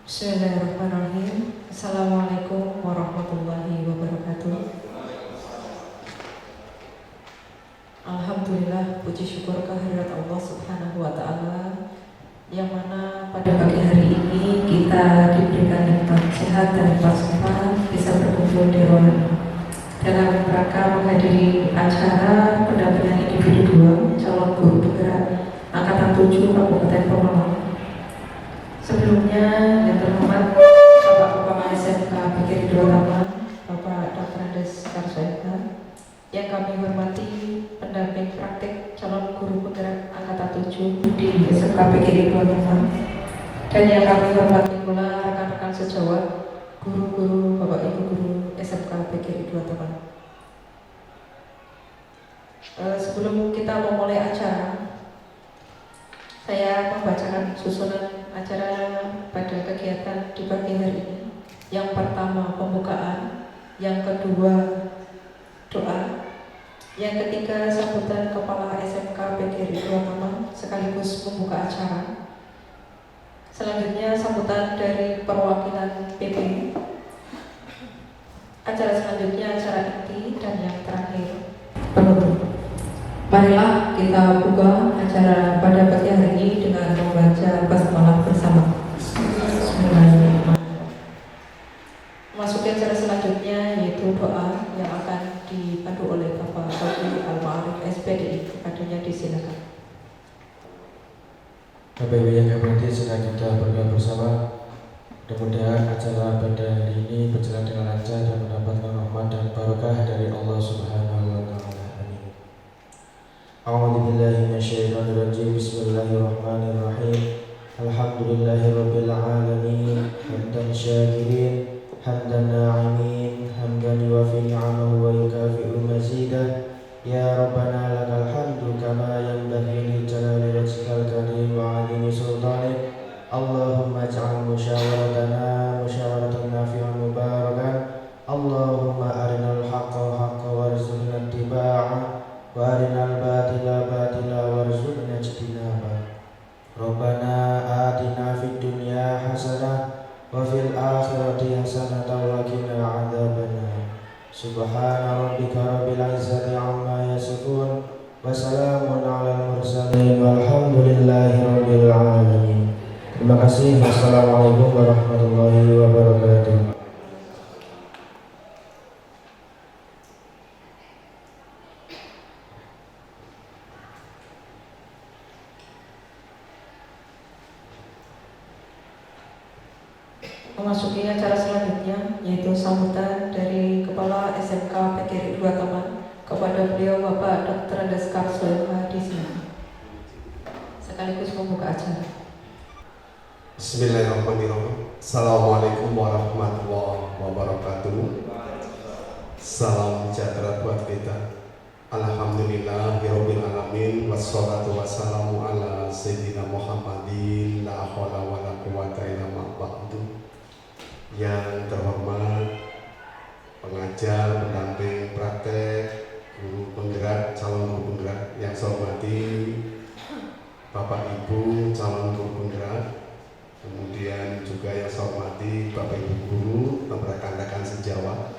Bismillahirrahmanirrahim. Assalamualaikum warahmatullahi wabarakatuh. Alhamdulillah, puji syukur kehadirat Allah Subhanahu wa Ta'ala, yang mana pada pagi hari ini kita diberikan nikmat sehat dan nikmat sehat bisa berkumpul di ruangan dalam rangka menghadiri acara pendampingan individu 2 calon guru penggerak angkatan 7 Kabupaten Pemalang. Sebelumnya, yang terhormat Bapak Kepala SMK PGRI 2 Taman, Bapak Dr. Andes Karsoeka, yang kami hormati pendamping praktik calon guru penggerak angkatan 7 di SMK PGRI 2 Taman, dan yang kami hormati pula rekan-rekan sejawat, guru-guru, Bapak Ibu guru SMK PGRI 2 Taman. Sebelum kita memulai acara, saya membacakan susunan acara pada kegiatan di pagi hari ini. Yang pertama pembukaan, yang kedua doa, yang ketiga sambutan Kepala SMK PGRI 2 Taman sekaligus membuka acara. Selanjutnya sambutan dari perwakilan PP. Acara selanjutnya acara inti, dan yang terakhir penutup. Marilah kita buka acara pada pagi hari ini dengan membaca basmalah bersama. Bismillahirrahmanirrahim. Masuki acara selanjutnya yaitu doa yang akan dipandu oleh Bapak Rofi Al-Ma'arif SPDI. Kepadanya disilakan. Bapak Ibu yang kami hormati, sedang kita berdoa bersama. Mudah-mudahan acara pada hari ini berjalan dengan lancar dan mendapatkan rahmat dan barokah dari Allah Subhanahu wa Ta'ala. A'udzu billahi minasyaitonir rajim. Bismillahirrahmanirrahim. Alhamdulillahirabbil alamin. Hamdan syakirin, hamdan na'imin, hamdan yuwafi ni'amahu wa yukafi'u mazidah. Ya Rabbana lakal hamdu kama yanbaghi li jalali wajhikal karim wa 'azimi sultanik. Allahumma ij'al musyawaratana musyawaratan nafi'an mubarakan. Allahumma arinal haqqa haqqa warzuqna ittiba'ah wa arinal batila batila warzuqna ijtinaba. Rabbana atina fid dunya hasanah wa fil akhirati hasanah wa qina adzabannar. Subhana rabbika rabbil izzati amma yasifun wa salamun 'alal mursalin walhamdulillahi rabbil alamin. Terima kasih. Wassalamualaikum warahmatullahi wabarakatuh. Memasuki acara selanjutnya yaitu sambutan dari Kepala SMK PGRI 2 Taman kepada beliau Bapak Dr. Andes Karsoeka di sini sekaligus membuka acara. Bismillahirrahmanirrahim. Assalamualaikum warahmatullahi wabarakatuh. Salam sejahtera buat kita. Alhamdulillahirabbil alamin, wassalatu wassalamu ala sayyidina Muhammadin la haula wala quwwata illa billah. Yang terhormat pengajar, pendamping praktek, guru penggerak, calon guru penggerak yang saya hormati, Bapak Ibu calon guru penggerak, kemudian juga yang saya hormati Bapak Ibu guru dan rekan-rekan sejawat.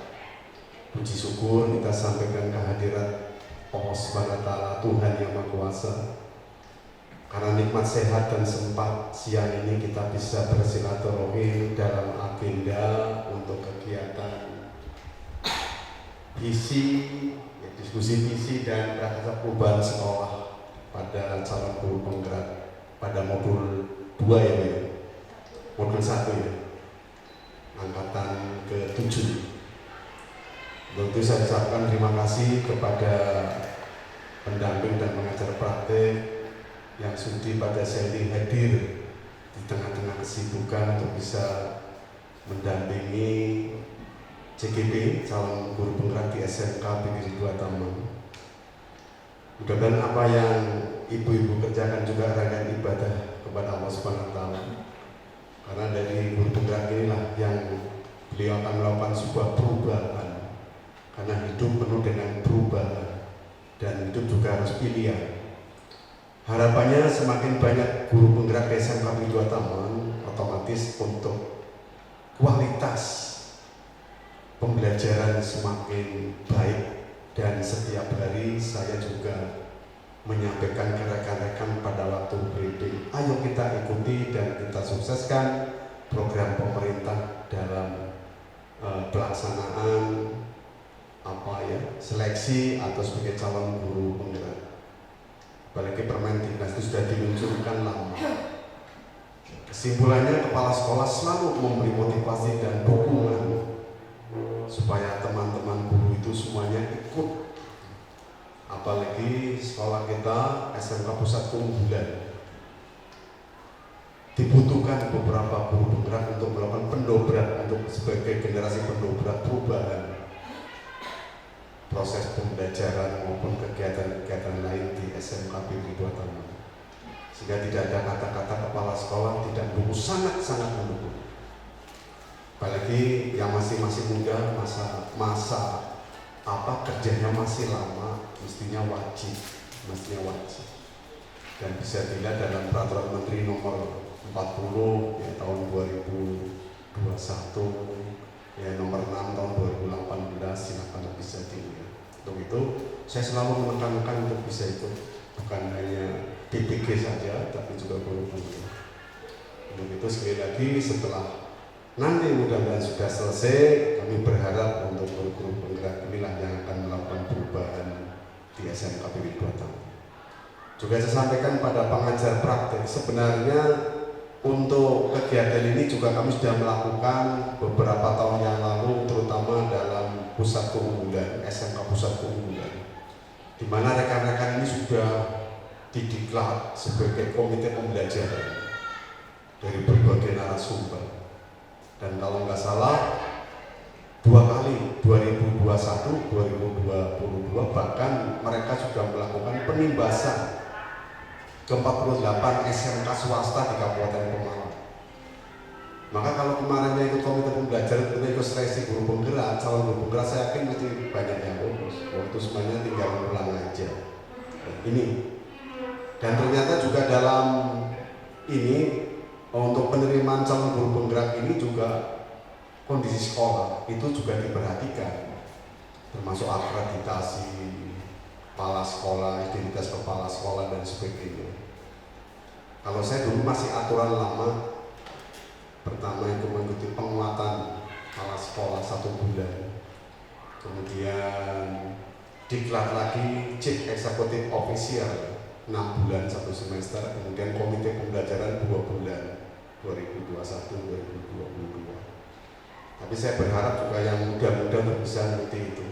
Puji syukur kita sampaikan kehadirat Allah Subhanahu wa Ta'ala, Tuhan yang Maha Kuasa. Karena nikmat sehat dan sempat siang ini kita bisa bersilaturahim dalam agenda untuk kegiatan diskusi visi dan praktek perubahan sekolah pada calon guru penggerak pada modul 2 ya, modul 1 ya, angkatan ke-7. Untuk itu saya ucapkan terima kasih kepada pendamping dan pengajar praktek yang sudi pada seri hadir di tengah-tengah kesibukan untuk bisa mendampingi CGP calon guru penggerak di SMK PGRI 2 Taman. Mudah-mudahan apa yang ibu-ibu kerjakan juga rangkaian ibadah kepada Allah Subhanahu wa Ta'ala. Karena dari guru penggerak inilah yang beliau akan melakukan sebuah perubahan. Karena hidup penuh dengan perubahan dan hidup juga harus pilihan. Harapannya semakin banyak guru penggerak SMK PGRI 2 Taman otomatis untuk kualitas pembelajaran semakin baik, dan setiap hari saya juga menyampaikan ke rekan-rekan pada waktu briefing, ayo kita ikuti dan kita sukseskan program pemerintah dalam pelaksanaan seleksi atau sebagai calon guru penggerak. Apalagi Permendiknas itu sudah diluncurkan lama. Kesimpulannya, kepala sekolah selalu memberi motivasi dan dukungan supaya teman-teman guru itu semuanya ikut. Apalagi sekolah kita SMK Pusat Keunggulan, dibutuhkan beberapa guru penggerak untuk melakukan pendobrak, untuk sebagai generasi pendobrak perubahan proses pembelajaran maupun kegiatan-kegiatan lain di SMK Negeri 2 Taman. Sehingga tidak ada kata-kata kepala sekolah tidak mendukung, sangat-sangat mendukung. Apalagi yang masih muda, masa kerjanya masih lama, mestinya wajib. Dan bisa dilihat dalam peraturan Menteri nomor 40 ya, tahun 2021, ya nomor 6 tahun 2018, silakan bisa dilihat. Untuk itu saya selalu menekankan untuk bisa ikut, bukan hanya PPG saja, tapi juga guru penggerak. Untuk itu sekali lagi, setelah nanti mudah-mudahan sudah selesai, kami berharap untuk guru-guru penggerak inilah yang akan melakukan perubahan di SMK Negeri 2 Taman. Juga saya sampaikan pada pengajar praktek, sebenarnya untuk kegiatan ini juga kami sudah melakukan beberapa tahun yang lalu, terutama dalam pusat keunggulan, SMK Pusat Keunggulan, di mana rekan-rekan ini sudah didiklat sebagai komite pembelajaran dari berbagai narasumber. Dan kalau nggak salah 2 kali, 2021, 2022, bahkan mereka sudah melakukan penimbasan ke 48 SMK swasta di Kabupaten Pemalang. Maka kalau kemarinnya ikut komite pembelajaran, kita ikut seleksi guru penggerak, calon guru penggerak, saya yakin masih banyak yang lulus. Waktu semuanya tinggal ulang aja. Ini. Dan ternyata juga dalam ini, untuk penerimaan calon guru penggerak ini juga kondisi sekolah itu juga diperhatikan, termasuk akreditasi kepala sekolah, identitas kepala sekolah dan sebagainya. Kalau saya dulu masih aturan lama, pertama itu mengikuti penguatan kepala sekolah 1 bulan, kemudian diklat lagi chief executive officer 6 bulan 1 semester, kemudian komite pembelajaran 2 bulan 2021-2022. Tapi saya berharap juga yang muda-muda bisa mengerti itu.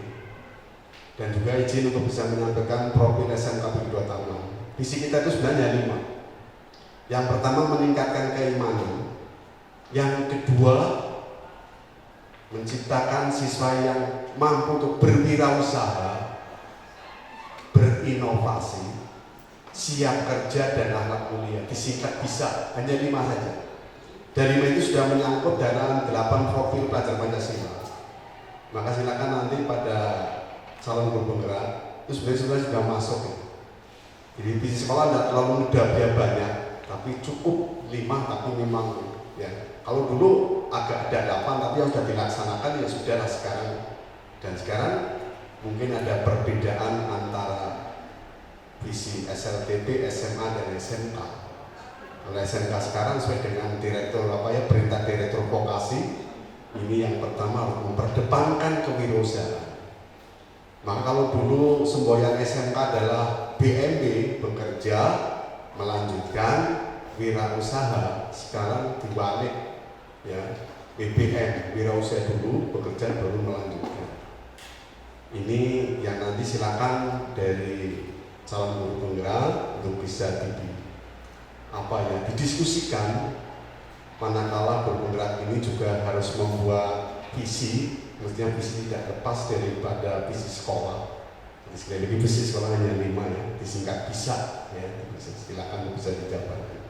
Dan juga izin untuk bisa menyampaikan profil SMK Negeri 2 Taman. Visi kita itu sebenarnya 5. Yang pertama, meningkatkan keimanan. Yang kedua, menciptakan siswa yang mampu untuk berwirausaha, berinovasi, siap kerja dan akhlak mulia. Disingkat bisa, hanya 5 saja. Dari 5 itu sudah menyangkut dalam 8 profil pelajar Pancasila. Maka silakan nanti pada calon guru penggerak itu sebenarnya sudah masuk ya. Jadi visi sekolah tidak terlalu mudah, biar banyak, tapi cukup 5, tapi memang ya. Kalau dulu agak ada 8, tapi yang sudah dilaksanakan ya sudah lah sekarang. Dan sekarang mungkin ada perbedaan antara visi SLTP, SMA dan SMK. Kalau SMK sekarang sesuai dengan perintah direktur vokasi, ini yang pertama harus memperdepankan kewirausahaan. Maka kalau dulu semboyan SMK adalah BMB, bekerja, melanjutkan, wirausaha, sekarang dibalik ya, BBM, wirausaha dulu, bekerja baru melanjutkan. Ini yang nanti silakan dari calon guru penggerak untuk bisa didiskusikan, manakala guru penggerak ini juga harus membuat visi. Mestinya visi tidak lepas daripada visi sekolah. Sekali lagi visi sekolah hanya 5 ya, disingkat bisa ya, silakan bisa dijabarkan.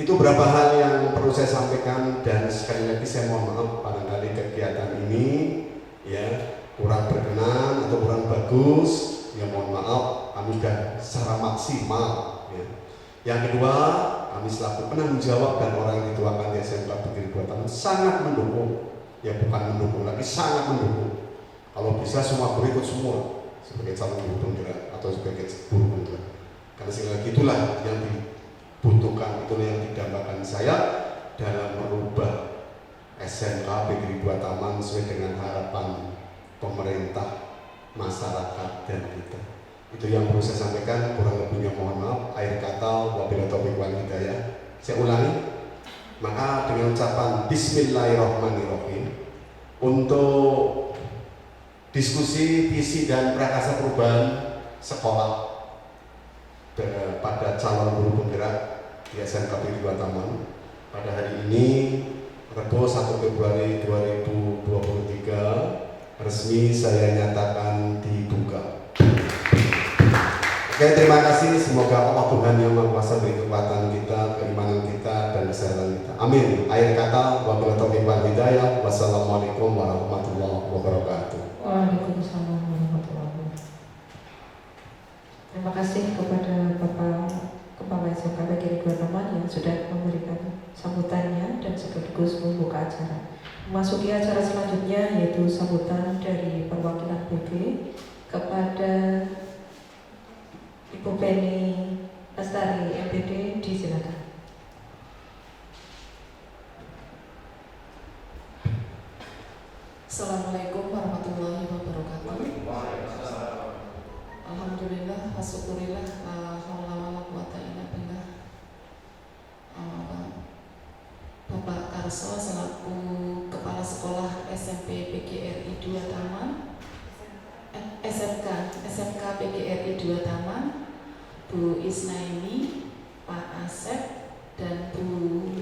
Itu beberapa hal yang perlu saya sampaikan, dan sekali lagi saya mohon maaf barangkali kegiatan ini ya kurang berkenan atau kurang bagus, ya mohon maaf, kami sudah secara maksimal ya. Yang kedua, kami selaku penanggung jawab dan orang yang dituakan di SMK Negeri 2 Taman sangat mendukung Ya bukan mendukung lagi, sangat mendukung. Kalau bisa semua guru ikut semua sebagai calon guru penggerak atau sebagai guru penggerak. Karena sekali lagi itulah yang dibutuhkan, itulah yang didambakan saya dalam merubah SMK PGRI 2 Taman sesuai dengan harapan pemerintah, masyarakat, dan kita. Itu yang perlu saya sampaikan, kurang lebihnya mohon maaf. Akhir kata, wabillahi taufiq wal hidayah. Saya ulangi, maka dengan ucapan Bismillahirrahmanirrahim untuk diskusi visi dan prakasa perubahan sekolah pada calon guru penggerak di SMK PGRI 2 Taman pada hari ini Rabu 1 Februari 2023 resmi saya nyatakan dibuka. Oke, terima kasih. Semoga Allah Tuhan Yang Maha Kuasa beri kekuatan kita, keimanan kita, dan kesehatan kita. Amin. Akhir kata, wabillahi taufiq wal hidayah. Wassalamualaikum warahmatullahi wabarakatuh. Waalaikumsalam warahmatullahi wabarakatuh. Terima kasih kepada Bapak Kepala SMK PGRI 2 Taman yang sudah memberikan sambutannya dan sekaligus membuka acara. Memasuki acara selanjutnya yaitu sambutan dari perwakilan PP kepada Ibu Penny Lestari MPD, disilakan. Assalamualaikum warahmatullahi wabarakatuh. Alhamdulillah, wasyukurillah, la haula wala quwata illa billah. Bapak Karso selaku Kepala Sekolah SMP PGRI 2 Taman, SMK PGRI 2 Taman, Bu Isnaini, Pak Asep, dan Bu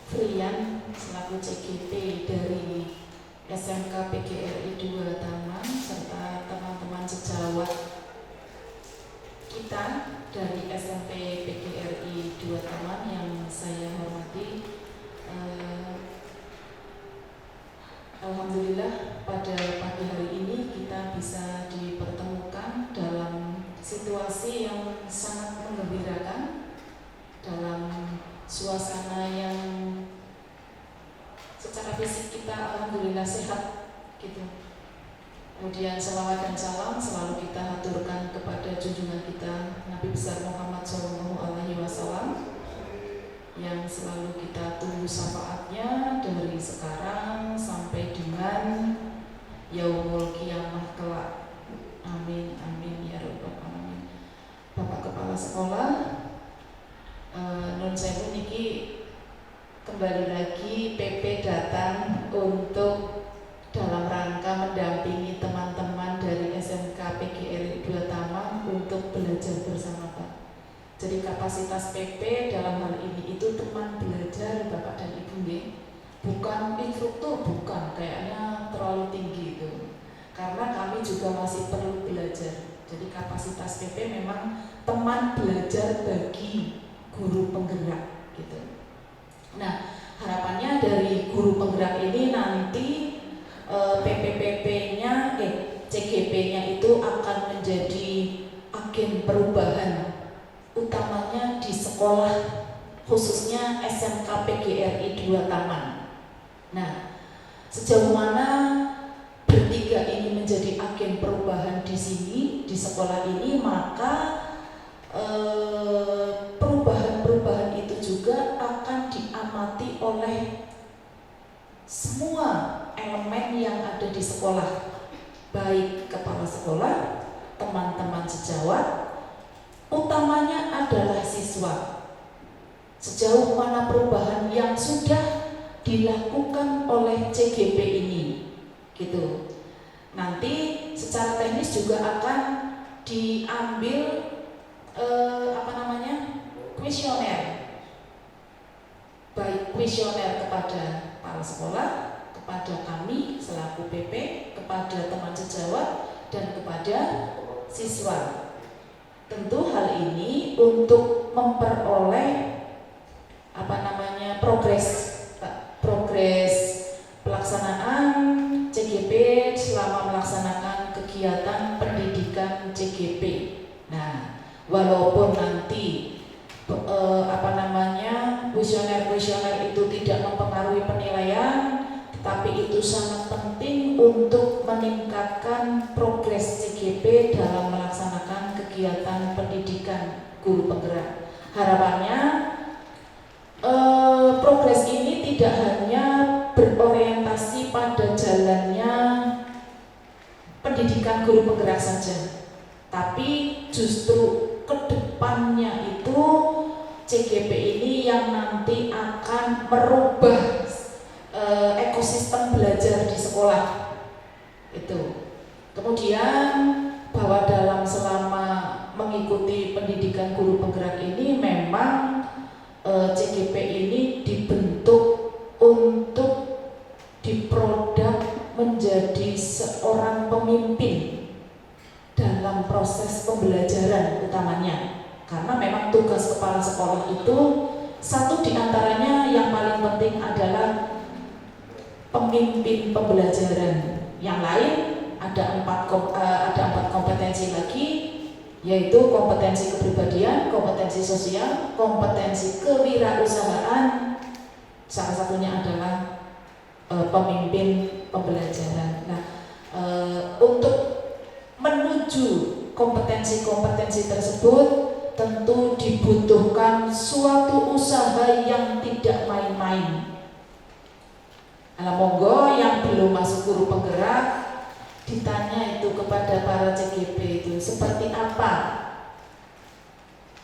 Frian selaku CGP dari SMK PGRI 2 Taman serta teman-teman sejawat kita dari SMP PGRI 2 Taman yang saya hormati. Alhamdulillah pada pagi hari ini kita bisa dipertemukan dalam situasi yang sangat menggembirakan, dalam suasana yang secara fisik kita alhamdulillah sehat gitu. Kemudian selawat dan salam selalu kita haturkan kepada junjungan kita Nabi besar Muhammad SAW yang selalu kita tunggu syafaatnya dari sekarang sampai dengan yaumul qiyamah kelak. Amin amin ya rabbal alamin. Bapak Kepala Sekolah, nun sewu niki kembali lagi PP datang untuk dalam rangka mendampingi teman-teman dari SMK PGRI 2 Taman untuk belajar bersama Pak. Jadi kapasitas PP dalam hal ini itu teman belajar Bapak dan Ibu nih, bukan instruktur, bukan, kayaknya terlalu tinggi itu. Karena kami juga masih perlu belajar. Jadi kapasitas PP memang teman belajar bagi guru penggerak gitu. Nah, harapannya dari guru penggerak ini nanti PPPP-nya, CGP-nya itu akan menjadi agen perubahan, utamanya di sekolah, khususnya SMK PGRI 2 Taman. Nah, sejauh mana bertiga ini menjadi agen perubahan di sini, di sekolah ini, maka perubahan-perubahan itu juga akan diamati oleh semua elemen yang ada di sekolah, baik kepala sekolah, teman-teman sejawat, utamanya adalah siswa. Sejauh mana perubahan yang sudah dilakukan oleh CGP ini, gitu. Nanti secara teknis juga akan diambil kuesioner, baik kuesioner kepada kepala sekolah, kepada kami selaku PP, kepada teman sejawat, dan kepada siswa. Tentu hal ini untuk memperoleh progres pelaksanaan CGP selama melaksanakan kegiatan pendidikan CGP. Nah, walaupun nanti kuesioner itu tidak mempengaruhi penilaian, itu sangat penting untuk meningkatkan progres CGP dalam melaksanakan kegiatan pendidikan guru penggerak. Harapannya progres ini tidak hanya berorientasi pada jalannya pendidikan guru penggerak saja, tapi justru kedepannya itu CGP ini yang nanti akan merubah ekosistem belajar di sekolah itu. Kemudian bahwa dalam selama mengikuti pendidikan guru penggerak ini memang CGP ini dibentuk untuk diproduk menjadi seorang pemimpin dalam proses pembelajaran utamanya, karena memang tugas kepala sekolah itu satu diantaranya yang paling penting adalah pemimpin pembelajaran. Yang lain ada empat kompetensi lagi, yaitu kompetensi kepribadian, kompetensi sosial, kompetensi kewirausahaan, salah satunya adalah pemimpin pembelajaran. Nah, untuk menuju kompetensi-kompetensi tersebut tentu dibutuhkan suatu usaha yang tidak main-main. Monggo yang belum masuk guru penggerak ditanya itu kepada para CGP itu seperti apa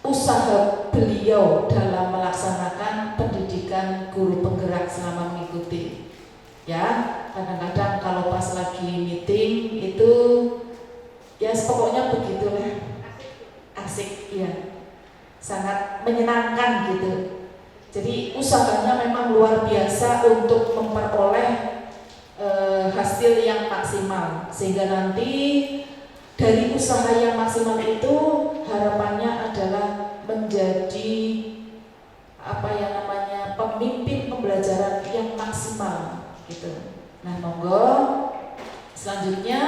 usaha beliau dalam melaksanakan pendidikan guru penggerak selama mengikuti. Ya, kadang-kadang kalau pas lagi meeting itu ya pokoknya begitulah, asik ya, sangat menyenangkan gitu. Jadi usahanya memang luar biasa untuk memperoleh hasil yang maksimal, sehingga nanti dari usaha yang maksimal itu harapannya adalah menjadi pemimpin pembelajaran yang maksimal gitu. Nah, monggo selanjutnya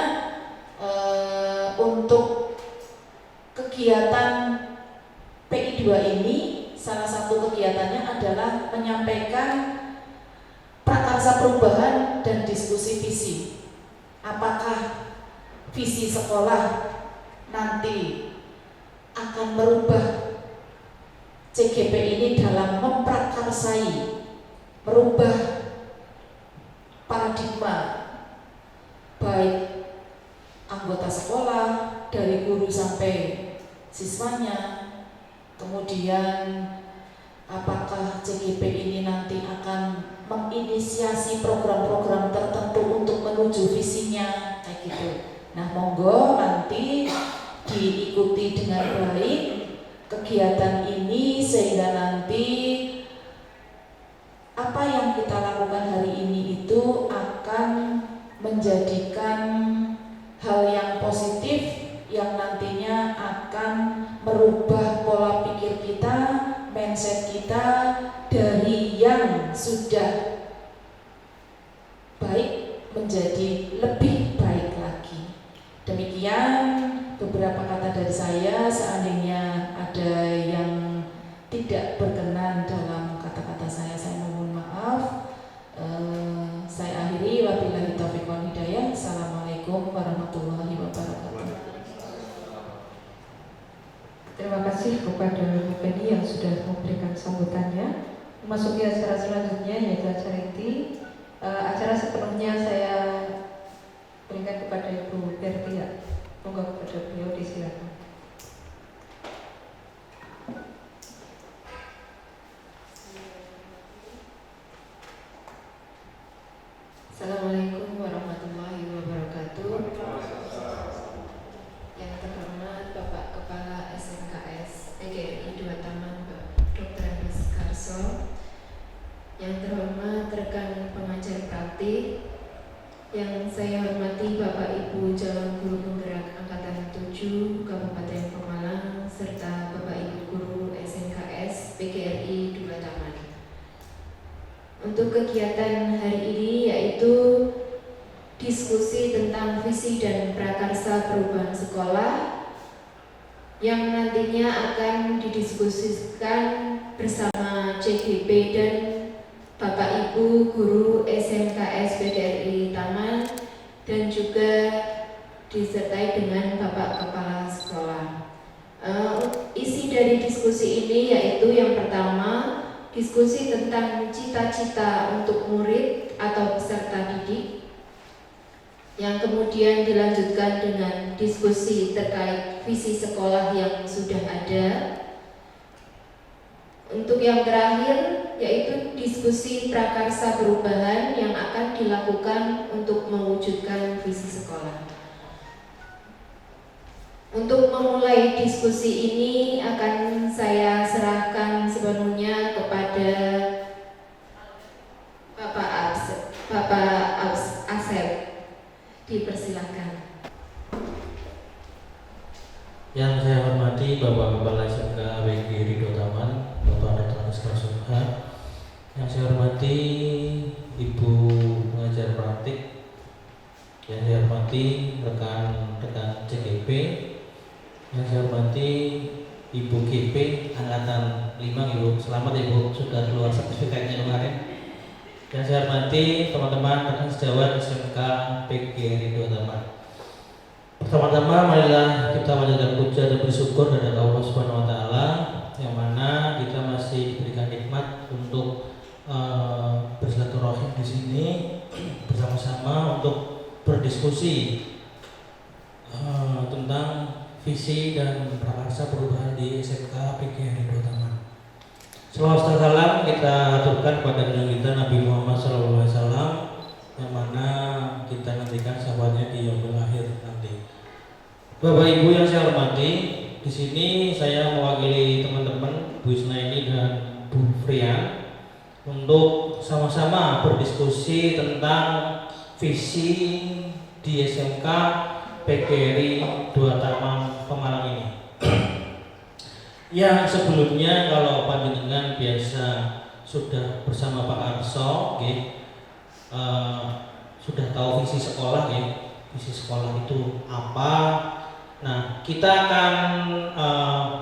untuk kegiatan PI2 ini, salah satu kegiatannya adalah menyampaikan prakarsa perubahan dan diskusi visi. Apakah visi sekolah nanti akan merubah CGP ini dalam memprakarsai, merubah paradigma baik anggota sekolah, dari guru sampai siswanya. Kemudian apakah CGP ini nanti akan menginisiasi program-program tertentu untuk menuju visinya, kayak gitu. Nah, monggo nanti diikuti dengan baik kegiatan ini, sehingga nanti apa yang kita lakukan hari ini itu akan menjadikan hal yang positif yang nantinya akan merubah pola pikir kita, mindset kita dari yang sudah baik menjadi lebih baik lagi. Demikian beberapa kata dari saya. Seandainya ada yang tidak berkenan dalam kata-kata saya mohon maaf. Saya akhiri, wabillahi taufiq wal hidayah. Assalamualaikum warahmatullahi wabarakatuh. Terima kasih kepada Bu Penny yang sudah memberikan sambutannya. Memasuki acara selanjutnya yaitu acara inti. Acara sepenuhnya saya berikan kepada Ibu Bertia. Monggo kepada beliau disilakan. Assalamualaikum warahmatullahi wabarakatuh. Yang terhormat Bapak Kepala SMKS PGRI 2 Taman Dr. Agus Karso, yang terhormat rekan pengajar praktik, yang saya hormati Bapak Ibu calon guru penggerak Angkatan 7 Kabupaten Pemalang, serta Bapak Ibu guru SMKS PGRI 2 Taman. Untuk kegiatan hari ini yaitu diskusi tentang visi dan prakarsa perubahan sekolah yang nantinya akan didiskusikan bersama CGP dan Bapak Ibu guru SMKS PGRI diskusi ini, yaitu yang pertama, diskusi tentang cita-cita untuk murid atau peserta didik. Yang kemudian dilanjutkan dengan diskusi terkait visi sekolah yang sudah ada. Untuk yang terakhir, yaitu diskusi prakarsa perubahan yang akan dilakukan untuk mewujudkan visi sekolah. Untuk memulai diskusi ini akan saya serahkan sepenuhnya kepada Bapak Asep. Dipersilakan. Yang saya hormati Bapak Kepala SMK PGRI Ridho Taman, Bapak Dr. Andes Karsoha. Yang saya hormati Ibu pengajar praktik. Yang saya hormati rekan-rekan CGP. Yang saya hormati Ibu GP Angkatan 5, Ibu. Selamat Ibu, sudah keluar sertifikatnya kemarin. Yang saya hormati teman-teman rekan sejawat SMK PGRI Ridho Taman. Pertama-tama marilah kita panjatkan puja dan bersyukur kepada Allah Subhanahu wa taala yang mana kita masih diberikan nikmat untuk bersilaturahim di sini bersama-sama untuk berdiskusi tentang visi dan prakarsa perubahan di SMK PGRI Ridho Taman. Selawat salam kita aturkan kepada junjungan kita Nabi Muhammad SAW yang mana kita nantikan sahabatnya di yaumil akhir nanti. Bapak Ibu yang saya hormati, di sini saya mewakili teman-teman Bu Isnaini dan Bu Frian untuk sama-sama berdiskusi tentang visi di SMK PGRI 2 Taman Pemalang ini. Yang sebelumnya kalau panjenengan biasa sudah bersama Pak Arso, sudah tahu visi sekolah, visi sekolah itu apa. Nah, kita akan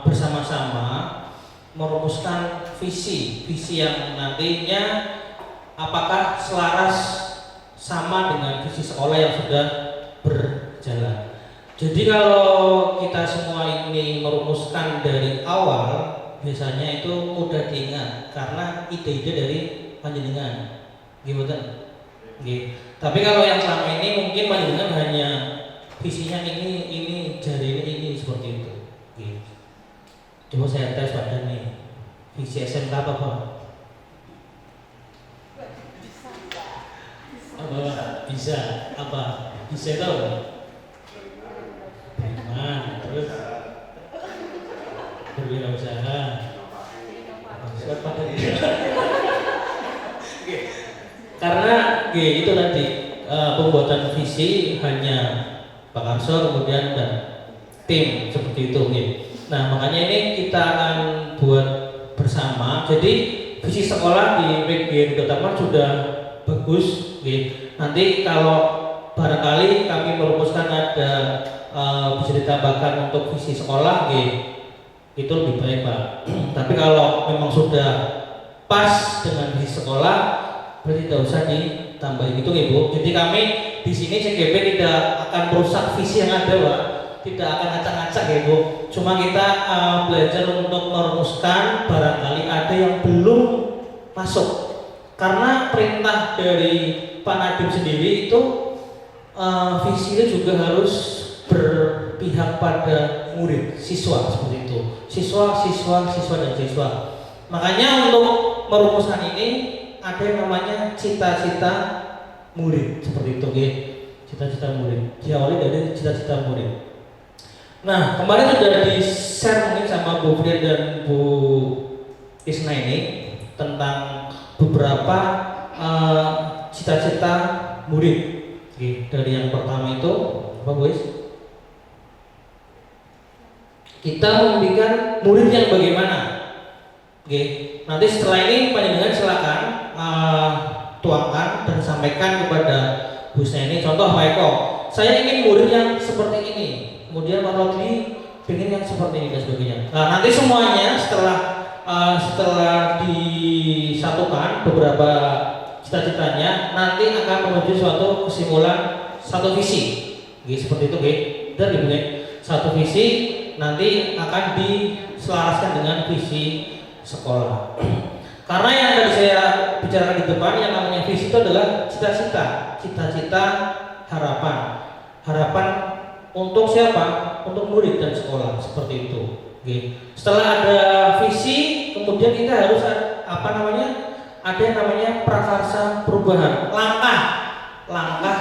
bersama-sama merumuskan visi yang nantinya apakah selaras sama dengan visi sekolah yang sudah berjalan. Jadi kalau kita semua ini merumuskan dari awal, biasanya itu mudah diingat karena ide-ide dari panjenengan. Gimana? Tapi kalau yang selama ini mungkin panjenengan hanya visinya ini, jari ini seperti itu. Coba saya tes pada nih, visi SMK apa Pak? Bisa apa? Bisa tahu? Terus berwirausaha. Karena itu tadi pembuatan visi hanya Pak Arso kemudian dan tim seperti itu. Nah makanya ini kita akan buat bersama. Jadi visi sekolah di PGRI Ridho Taman sudah bagus. Nanti kalau barangkali kami merumuskan ada bisa ditambahkan untuk visi sekolah, itu lebih baik Pak. Tapi kalau memang sudah pas dengan visi sekolah, berarti tidak usah ditambah gitu Bu. Jadi kami di sini CGP tidak akan merusak visi yang ada Pak, tidak akan acak-acak Bu. Cuma kita belajar untuk merumuskan barangkali ada yang belum masuk. Karena perintah dari Pak Nadiem sendiri itu visi itu juga harus berpihak pada murid, siswa seperti itu. Siswa dan siswa. Makanya untuk merumuskan ini ada yang namanya cita-cita murid seperti itu, cita-cita murid. Diawali dari cita-cita murid. Nah, kemarin sudah di-share mungkin sama Bu Frian dan Bu Isna ini tentang beberapa cita-cita murid. Dari yang pertama itu apa guys? Kita membimbingkan murid yang bagaimana. Nanti setelah ini panjenengan silakan tuangkan dan sampaikan kepada Bu Isna ini. Contoh Pak Eko, saya ingin murid yang seperti ini. Kemudian Pak Rodli ingin yang seperti ini dan sebagainya. Nah, nanti semuanya setelah disatukan beberapa cita-citanya, nanti akan menuju suatu kesimpulan, satu visi. Seperti itu, dan satu visi nanti akan diselaraskan dengan visi sekolah. Karena yang tadi saya bicarakan di depan, yang namanya visi itu adalah cita-cita, harapan untuk siapa? Untuk murid dan sekolah, seperti itu. Oke. Setelah ada visi, kemudian kita harus ada yang namanya prakarsa perubahan, langkah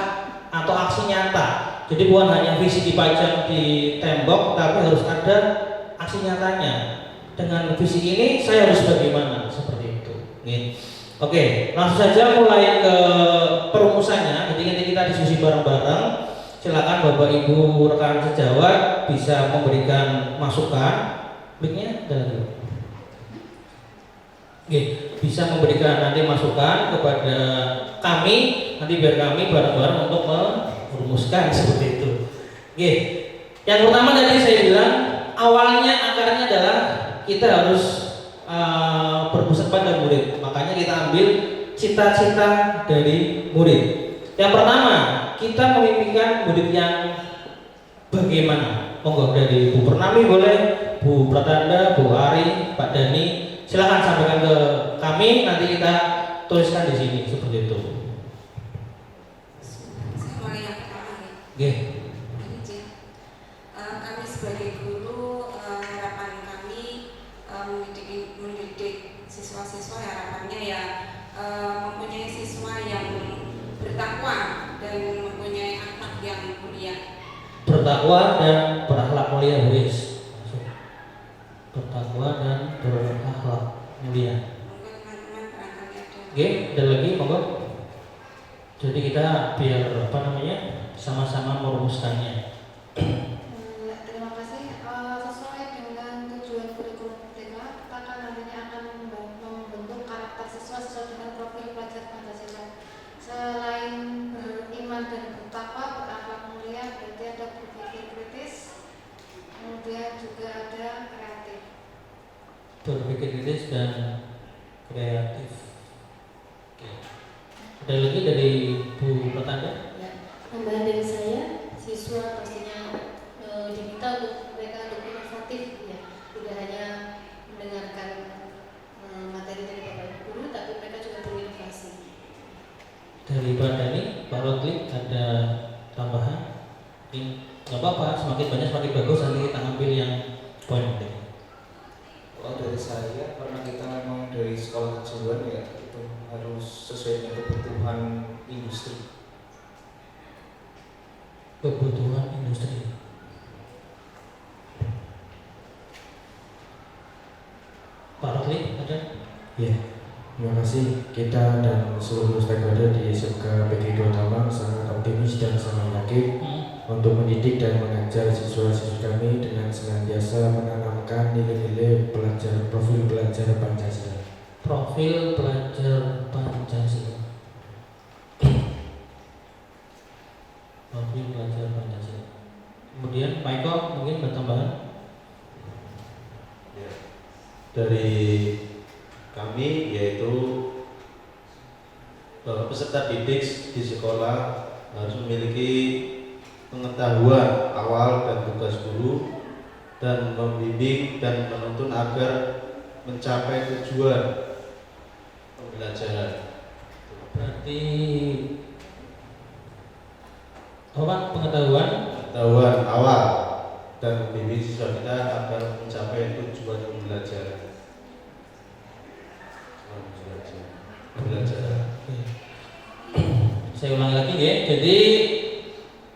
atau aksi nyata. Jadi bukan hanya visi dipajang di tembok, tapi harus ada aksi nyatanya. Dengan visi ini saya harus bagaimana, seperti itu. Oke, langsung saja mulai ke perumusannya. Jadi nanti kita diskusi bareng-bareng. Silakan Bapak Ibu rekan sejawat bisa memberikan masukan. Mic-nya dari. Bisa memberikan nanti masukan kepada kami, nanti biar kami bareng-bareng untuk merumuskan seperti itu. Yang pertama tadi saya bilang awalnya akarnya adalah kita harus berpusat pada murid. Makanya kita ambil cita-cita dari murid. Yang pertama, kita memimpikan murid yang bagaimana? Monggo dari Bu Purnami boleh, Bu Pratanda, Bu Ari, Pak Dani, silakan sampaikan ke kami, nanti kita tuliskan di sini seperti itu. Saya mulai yang pertama Oke. Kami sebagai guru, harapan kami mendidik siswa-siswa, harapannya ya mempunyai siswa yang bertakwa dan mempunyai akhlak yang mulia. Bertakwa dan berakhlak mulia, Wis. Bertakwa dan berakhlak mulia. Monggo teman-teman barangkali ada. Oke, ada lagi monggo. Jadi kita biar sama-sama merumuskannya. Terima kasih. Sesuai dengan tujuan kurikulum Merdeka, kita akan nantinya akan membentuk karakter siswa sesuai dengan profil pelajar Pancasila. Selain beriman dan bertakwa, berakhlak mulia, berarti ada berpikir kritis, kemudian juga ada kreatif. Berpikir kritis dan kreatif. Oke. Ada lagi dari Bu Pratanda? Ya, tambahan dari saya, siswa pastinya diminta untuk mereka untuk inovatif, ya, tidak hanya mendengarkan materi dari Bapak Guru, tapi mereka juga berinovasi. Dari Pak Dani, Pak Rodli ada tambahan? Nggak apa-apa, semakin banyak semakin bagus, nanti kita ambil yang poin penting. Kalau dari saya, karena kita memang dari sekolah kejuruan ya, itu harus sesuai dengan kebutuhan industri. Kebutuhan industri. Pak Rodli ada? Ya, terima kasih. Kita dan seluruh stakeholder di SMK PGI 2 Taman sangat optimis dan sangat yakin untuk mendidik dan mengajar siswa-siswi kami dengan senantiasa menanamkan nilai-nilai profil belajar Pancasila. Profil pelajar Pancasila. Profil pelajar Pancasila. Kemudian Pak Eko mungkin ada tambahan? Dari kami yaitu bahwa peserta didik di sekolah harus memiliki pengetahuan awal dan tugas guru dan membimbing dan menuntun agar mencapai tujuan pembelajaran. Berarti apa? Pengetahuan awal dan membimbing siswa kita agar mencapai tujuan pembelajaran. Saya ulangi lagi ya. Jadi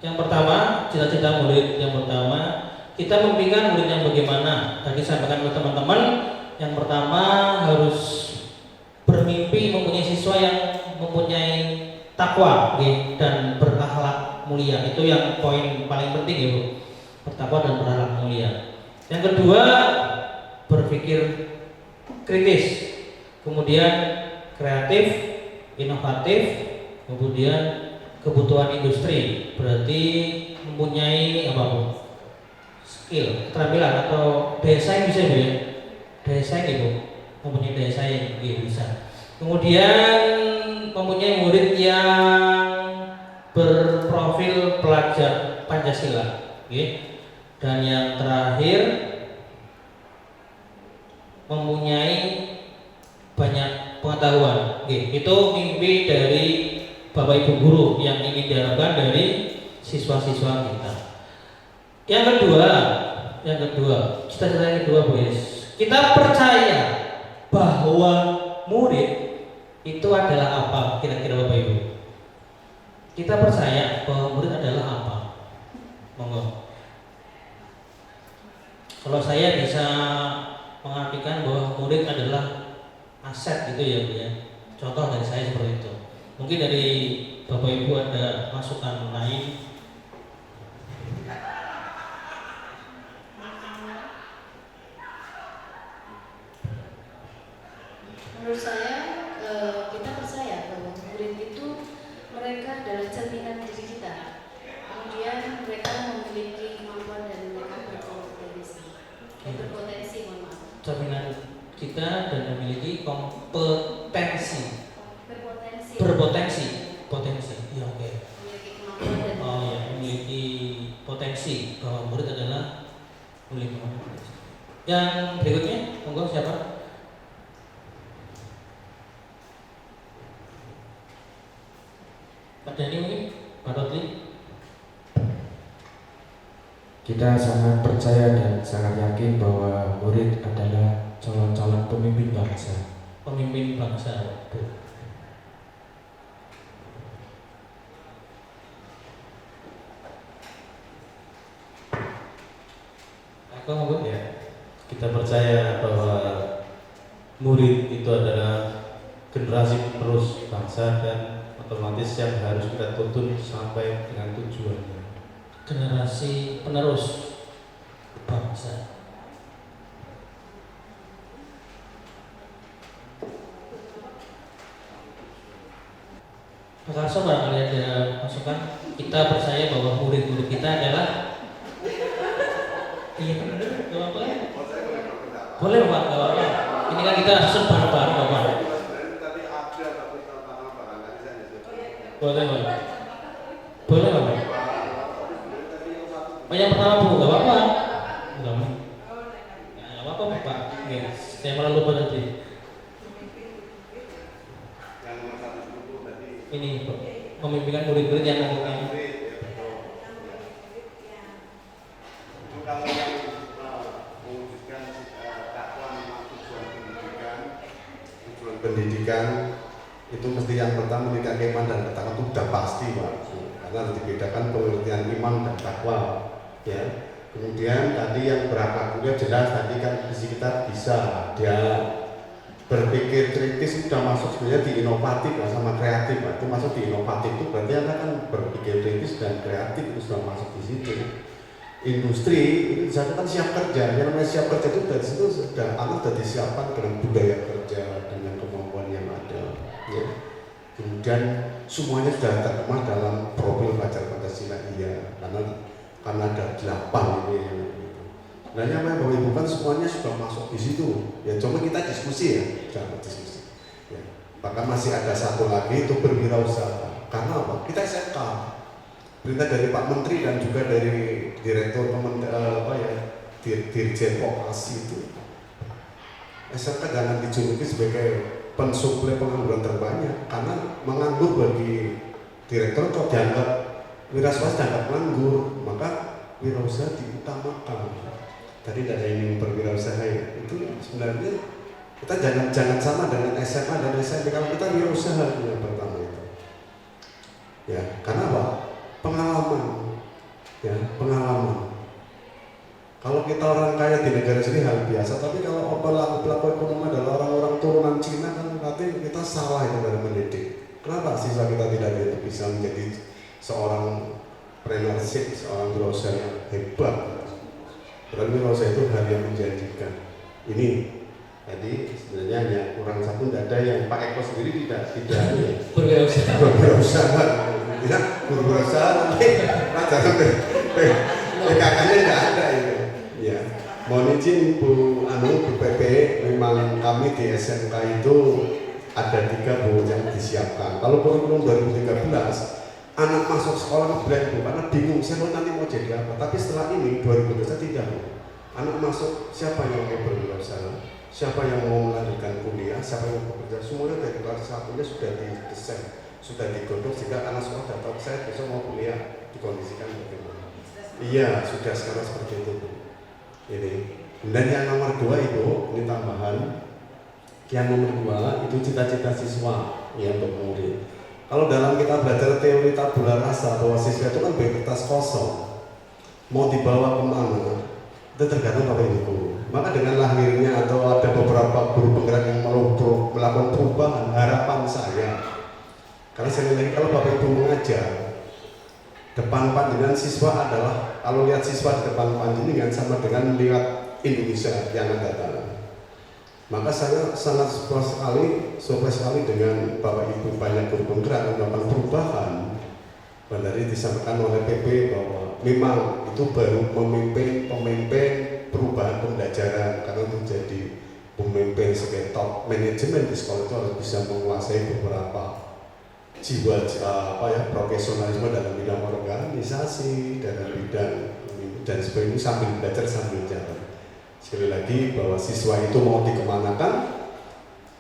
yang pertama, cita-cita murid yang pertama, kita membimbingkan murid yang bagaimana. Tadi sampaikan ke teman-teman, yang pertama harus bermimpi mempunyai siswa yang mempunyai takwa dan berakhlak mulia. Itu yang poin paling penting ya Bu. Bertakwa dan berakhlak mulia. Yang kedua, berpikir kritis. Kemudian kreatif, inovatif, kemudian kebutuhan industri, berarti mempunyai apa Bu? Skill, keterampilan atau desain bisa Bu ya? Desain Ibu, mempunyai desain bisa. Kemudian mempunyai murid yang berprofil pelajar Pancasila, Dan yang terakhir, mempunyai banyak pengetahuan. Oke, itu mimpi dari Bapak Ibu guru yang ingin diharapkan dari siswa-siswa kita. Yang kedua, cita-cita yang kedua, boys. Kita percaya bahwa murid itu adalah apa? Kira-kira Bapak Ibu. Kita percaya bahwa murid adalah apa? Monggo. Kalau saya bisa mengartikan bahwa murid adalah aset gitu ya, Bu ya. Contoh dari saya seperti itu. Mungkin dari Bapak Ibu ada masukan lain. Menurut saya, kita percaya bahwa murid itu mereka adalah cerminan diri kita. Kemudian mereka memiliki kemampuan dan mereka berpotensi, mohon maaf. Cerminan kita dan memiliki kompetensi. Berpotensi. Potensi. Ya, oke. Memiliki kemampuan dan Oh ya, memiliki potensi bahwa murid adalah memiliki potensi. Yang berikutnya, monggo siapa? Pak Dhani mungkin? Pak Rotli? Kita sangat percaya dan sangat yakin bahwa murid adalah calon-calon pemimpin bangsa. Pemimpin bangsa. Aku mau Ya, kita percaya bahwa murid itu adalah generasi penerus bangsa dan otomatis yang harus kita tuntun sampai dengan tujuannya. generasi penerus bangsa. Pak Karso, barangkali ada masukan. Kita percaya bahwa murid-murid kita adalah iya benar, nggak apa-apa. Boleh Pak, nggak apa-apa. Ini kan kita susun bareng-bareng Bapak. Boleh Pak. Boleh Bapak. Oh, yang pertama Bu, nggak apa-apa. Nggak apa-apa Pak. Oke, saya malah lupa tadi. Ini pemimpinan murid-murid yang nantinya. Itu kalau yang mewujudkan dakwah tujuan pendidikan itu mesti yang pertama pendidikan iman dan takwa itu sudah pasti Pak, karena harus dibedakan pengertian iman dan takwa ya. Kemudian tadi yang berakhlak mulia jelas tadi kan visi kita bisa dia berpikir kritis sudah masuk sebenarnya di inovatif sama kreatif Pak. Itu masuk di inovatif itu berarti Anda kan berpikir kritis dan kreatif itu sudah masuk di situ. Industri itu misalnya kan siap kerja, yang namanya siap kerja itu dari situ sudah anak sudah disiapkan dengan budaya kerja dengan kemampuan yang ada ya. Kemudian semuanya sudah terkemah dalam profil pelajar Pancasila iya karena ada 8 ini yang sebenarnya Bapak Ibu kan semuanya sudah masuk di situ. Ya cuma kita diskusi ya, jangan diskusi. Ya. Bahkan masih ada satu lagi itu berwirausaha. Karena apa? Kita SMK. Perintah dari Pak Menteri dan juga dari Direktur Dirjen Vokasi itu. SMK jangan dijuluki sebagai pensuplai pengangguran terbanyak karena menganggur bagi direktur kok dianggap wirausaha dianggap nganggur, maka wirausaha diutamakan. Tadi tidak ada yang berwirausaha ya. Itu sebenarnya kita jangan sama dengan SMA dan SMP. Kalau kita wirausaha yang pertama itu ya, karena apa? Pengalaman ya, pengalaman. Kalau kita orang kaya di negara sini hal biasa, tapi kalau pelaku ekonomi adalah orang-orang turunan Cina kan nanti kita salah itu dalam mendidik. Kenapa siswa kita tidak bisa menjadi seorang entrepreneurship, seorang wirausaha yang hebat? Karena wirausaha itu hal yang menjanjikan. Ini jadi sebenarnya hanya kurang satu, tidak ada yang Pak Eko sendiri tidak berwirausaha, tidak berwirausaha, tapi pelajaran PKK-nya tidak ada itu. Ya, mohon izin Bu PP, memang kami di SMK itu ada 3 Bu yang disiapkan. Kalau kurikulum 2013 anak masuk sekolah ngeblank Bu, karena bingung saya nanti mau jadi apa. Tapi setelah ini 2023 tidak Bu. Anak masuk, siapa yang mau berwirausaha, siapa yang mau melanjutkan kuliah, siapa yang mau bekerja, semuanya dari kelas satunya sudah didesain, sudah digodok sehingga anak sekolah sudah tahu saya besok mau kuliah dikondisikan bagaimana. Iya, sudah sekarang seperti itu Bu. Ini. Dan yang nomor 2 Ibu, ini tambahan. Yang nomor 2 itu cita-cita siswa ya untuk murid. Kalau dalam kita belajar teori tabula rasa bahwa siswa itu kan kertas kosong, mau dibawa kemana itu tergantung Bapak Ibu guru. Maka dengan lahirnya atau ada beberapa guru penggerak yang melakukan perubahan, harapan saya, karena sekali lagi kalau Bapak Ibu mengajar, depan panjenengan siswa adalah, kalau lihat siswa di depan panjenengan sama dengan lihat Indonesia yang akan datang. Maka saya sangat surprise sekali dengan Bapak Ibu banyak guru penggerak yang melakukan perubahan. Tadi disampaikan oleh PP bahwa memang itu baru memimpin perubahan pembelajaran, karena menjadi pemimpin sebagai top manajemen di sekolah itu harus bisa menguasai beberapa jiwa profesionalisme dalam bidang organisasi, dalam bidang dan sebagainya, sambil belajar sambil jalan. Sekali lagi bahwa siswa itu mau dikemanakan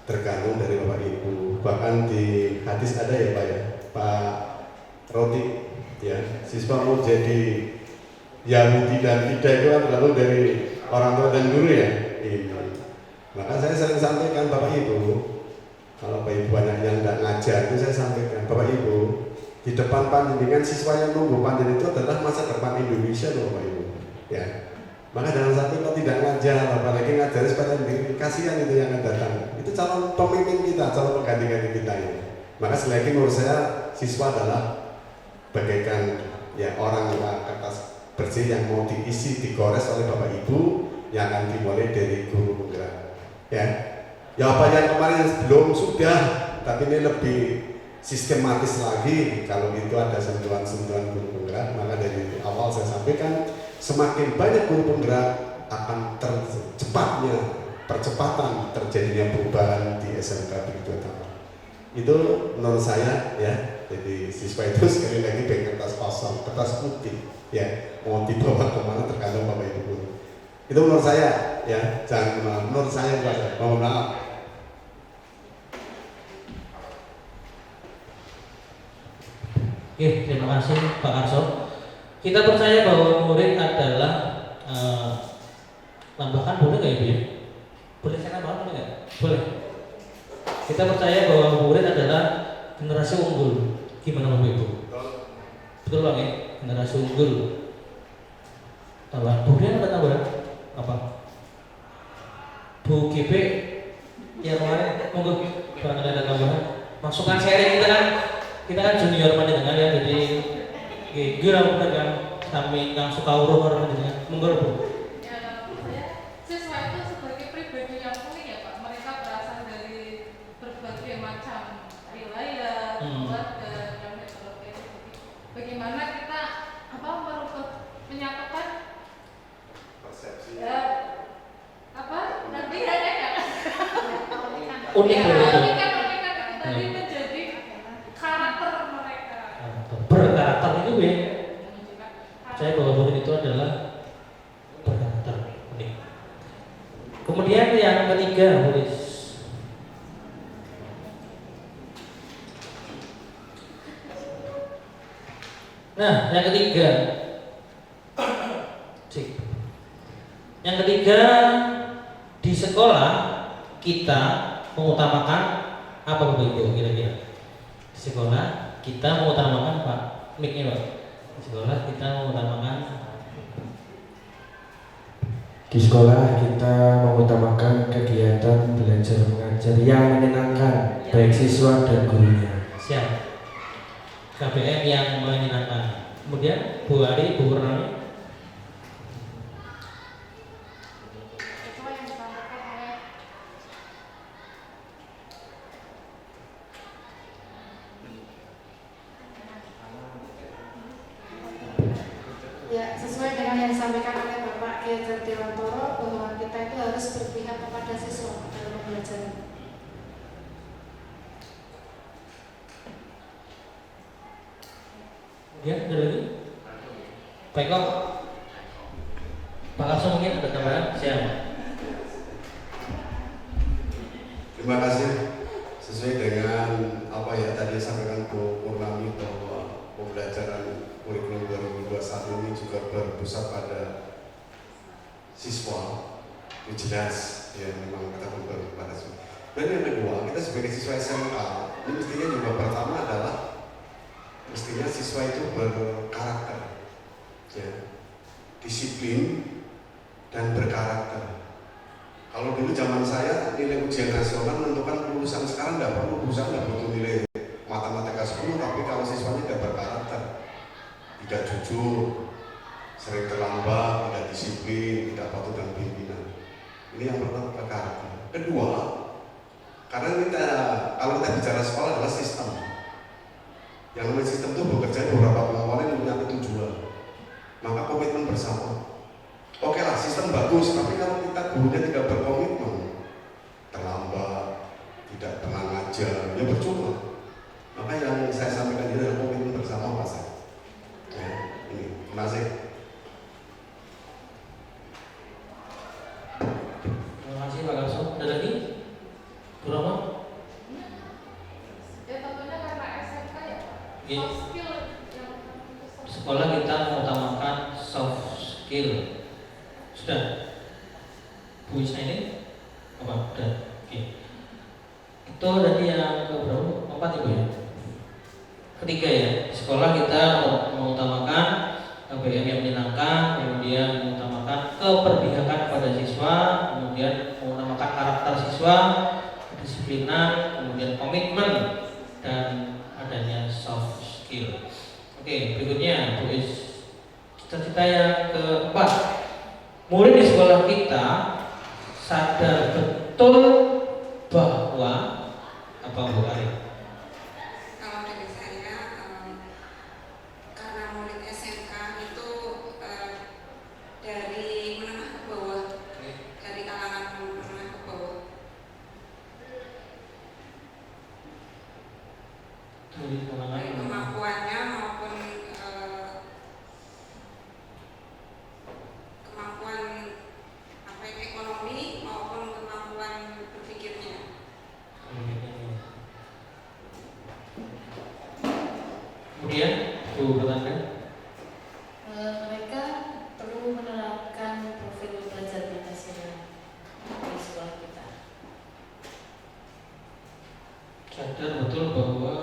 tergantung dari Bapak Ibu. Bahkan di hadis ada ya Pak ya, Pak Roti ya, siswa mau jadi Yahudi dan tidak itu tergantung dari orang tua dan guru ya. Ini. Maka saya sering sampaikan Bapak Ibu, kalau Bapak Ibu banyak yang tidak ngajar itu saya sampaikan Bapak Ibu, di depan panjenengan siswa yang nunggu panjenengan itu adalah masa depan Indonesia loh Bapak Ibu. Ya. Maka dalam satu kalau tidak ngajar, apalagi ngajar supaya kasihan itu yang akan datang. Itu calon pemimpin kita, calon pengganti kita ini. Maka sekali lagi menurut saya siswa adalah bagaikan ya orang yang kertas bersih yang mau diisi, digores oleh Bapak Ibu yang akan dimulai dari guru penggerak. Ya apa yang kemarin yang belum sudah, tapi ini lebih sistematis lagi. Kalau itu ada sentuhan-sentuhan guru penggerak, maka dari awal saya sampaikan semakin banyak guru penggerak akan percepatan terjadinya perubahan di SMK Begitu Utama. Itu menurut saya ya. Jadi siswa itu sekali lagi kertas kosong, kertas putih ya, mau dibawa kemana tergantung Bapak Ibu guru. Itu menurut saya ya, jangan menurut saya Pak, mohon maaf. Oke, terima kasih Pak Arso. Kita percaya bahwa murid adalah tambahkan boleh nggak Ibu ya? Boleh saya tambahkan boleh nggak? Boleh. Kita percaya bahwa murid adalah generasi unggul. Gimana Bapak Ibu? Betul Bang ya? Generasi unggul. Tambahan. Kemudian ada tambahan apa? Bu GP yang kemarin monggo barangkali ada tambahan. Masukan sharing kita kan junior panjenengan ya, jadi gila bener kan kami yang suka uruh orang panjenengan. Monggo Bu. Ya, saya siswa itu sebagai pribadi yang unik ya Pak. Mereka berasal dari berbagai macam wilayah, keluarga, dan metode. Bagaimana kita menyatukan persepsi ya nanti ada ya unik tadi menjadi karakter mereka. Berkarakter itu ya. Saya bahwa murid itu adalah berkarakter unik. Kemudian yang ketiga, murid. Nah, yang ketiga. Yang ketiga, di sekolah kita mengutamakan apa Bapak Ibu kira-kira? Di sekolah kita mengutamakan Pak, mic-nya Pak. Di sekolah kita mengutamakan. Di sekolah kita mengutamakan kegiatan belajar mengajar yang menyenangkan baik siswa dan gurunya. Siap. KBM yang menyenangkan. Kemudian Bu Ari, Bu Purnami. Ya, sesuai dengan yang disampaikan oleh Bapak Kiai Dewantoro bahwa kita itu harus berpihak kepada siswa dalam pembelajaran. Ya, ada lagi? Pak Eko, Pak Arso mungkin ada tambahan? Siapa? Terima kasih. Sesuai dengan apa ya tadi disampaikan Bu Purnami bahwa pembelajaran kurikulum 2021 ini juga berpusat pada siswa. Itu jelas ya, memang kita berpusat pada siswa. Dan yang kedua, kita sebagai siswa SMK ini mestinya juga pertama adalah mestinya siswa itu berkarakter, ya, disiplin dan berkarakter. Kalau dulu zaman saya nilai ujian nasional menentukan lulusan, sekarang tidak perlu, lulusan tidak butuh nilai matematika 10, tapi kalau siswanya tidak berkarakter, tidak jujur, sering terlambat, tidak disiplin, tidak patuh dengan pimpinan. Ini yang pertama, karakter. Kedua, karena kalau kita bicara sekolah adalah sistem. Yang namanya sistem itu bekerja beberapa pengawalan yang punya tujuan. Maka komitmen bersama. Oke lah, sistem bagus, tapi kalau kita gurunya tidak berkomitmen, terlambat, tidak tenang aja, ya percuma. Maka yang saya sampaikan ini adalah komitmen bersama Mas. Ya, ini, terima kasih. Terima kasih Pak Arso. Ada lagi? Bu Rama? Ya tentunya karena SMK ya Pak. Iya. Soft skill yang Sekolah kita mengutamakan soft skill. Sudah? Bu Isna ini? Apa? Sudah? Oke. Itu tadi yang keberapa? 4 Ibu ya? Ketiga ya, di sekolah kita mengutamakan KBM yang menyenangkan, kemudian mengutamakan keberpihakan pada siswa, kemudian mengutamakan karakter siswa, kedisiplinan, kemudian komitmen, dan adanya soft skill. Oke, berikutnya Bu Is. Cita-cita yang keempat, murid di sekolah kita sadar betul bahwa apa Bu Ari? Kalau dari saya, karena murid SMK itu dari menengah ke bawah, dari kalangan menengah ke bawah. Dari kalangan Baik kemampuannya maupun kemampuan ekonomi maupun kemampuan berpikirnya. Kemudian Bu Bertanda. Mereka perlu menerapkan profil belajar Pancasila di sekolah kita. Sadar betul bahwa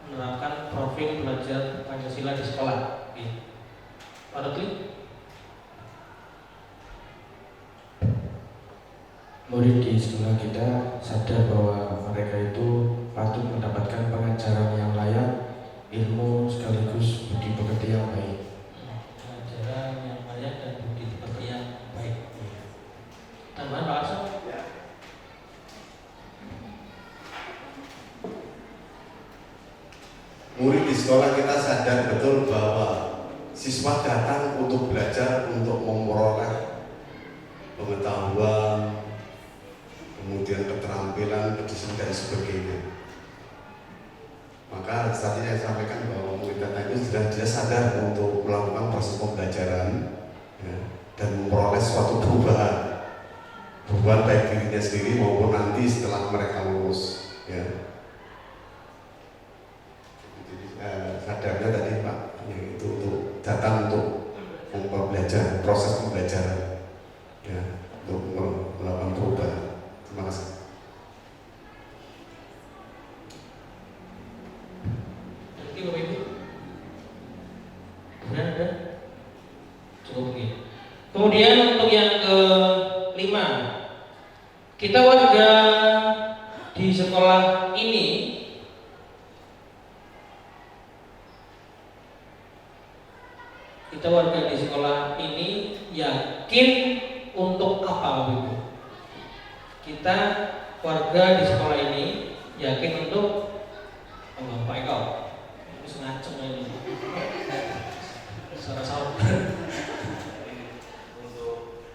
menerapkan profil belajar Pancasila di sekolah. Oke. Pak Rotli? Murid di sekolah kita sadar bahwa mereka itu patut mendapatkan pengajaran yang layak, ilmu sekaligus budi pekerti yang baik. Pengajaran yang layak dan budi pekerti yang baik. Tambahan Pak Arso? Murid di sekolah kita sadar betul bahwa siswa datang untuk belajar, untuk memperoleh pengetahuan, kemudian keterampilan, kedisiplinan dan sebagainya. Maka tadi saya sampaikan bahwa murid datang itu sudah dia sadar untuk melakukan proses pembelajaran, ya, dan memperoleh suatu perubahan baik dirinya sendiri maupun nanti setelah mereka lulus. Ya. Sadarnya tadi Pak, itu untuk datang untuk belajar, proses pembelajaran, ya, untuk melakukan perubahan. Terima kasih. Jadi Bapak Ibu, kemudian ada cukup begini. Kemudian untuk yang kelima, kita warga di sekolah ini yakin untuk apa Bapak Ibu? Kita warga di sekolah ini yakin untuk Pak Eko ini sengaceng ini suara saut untuk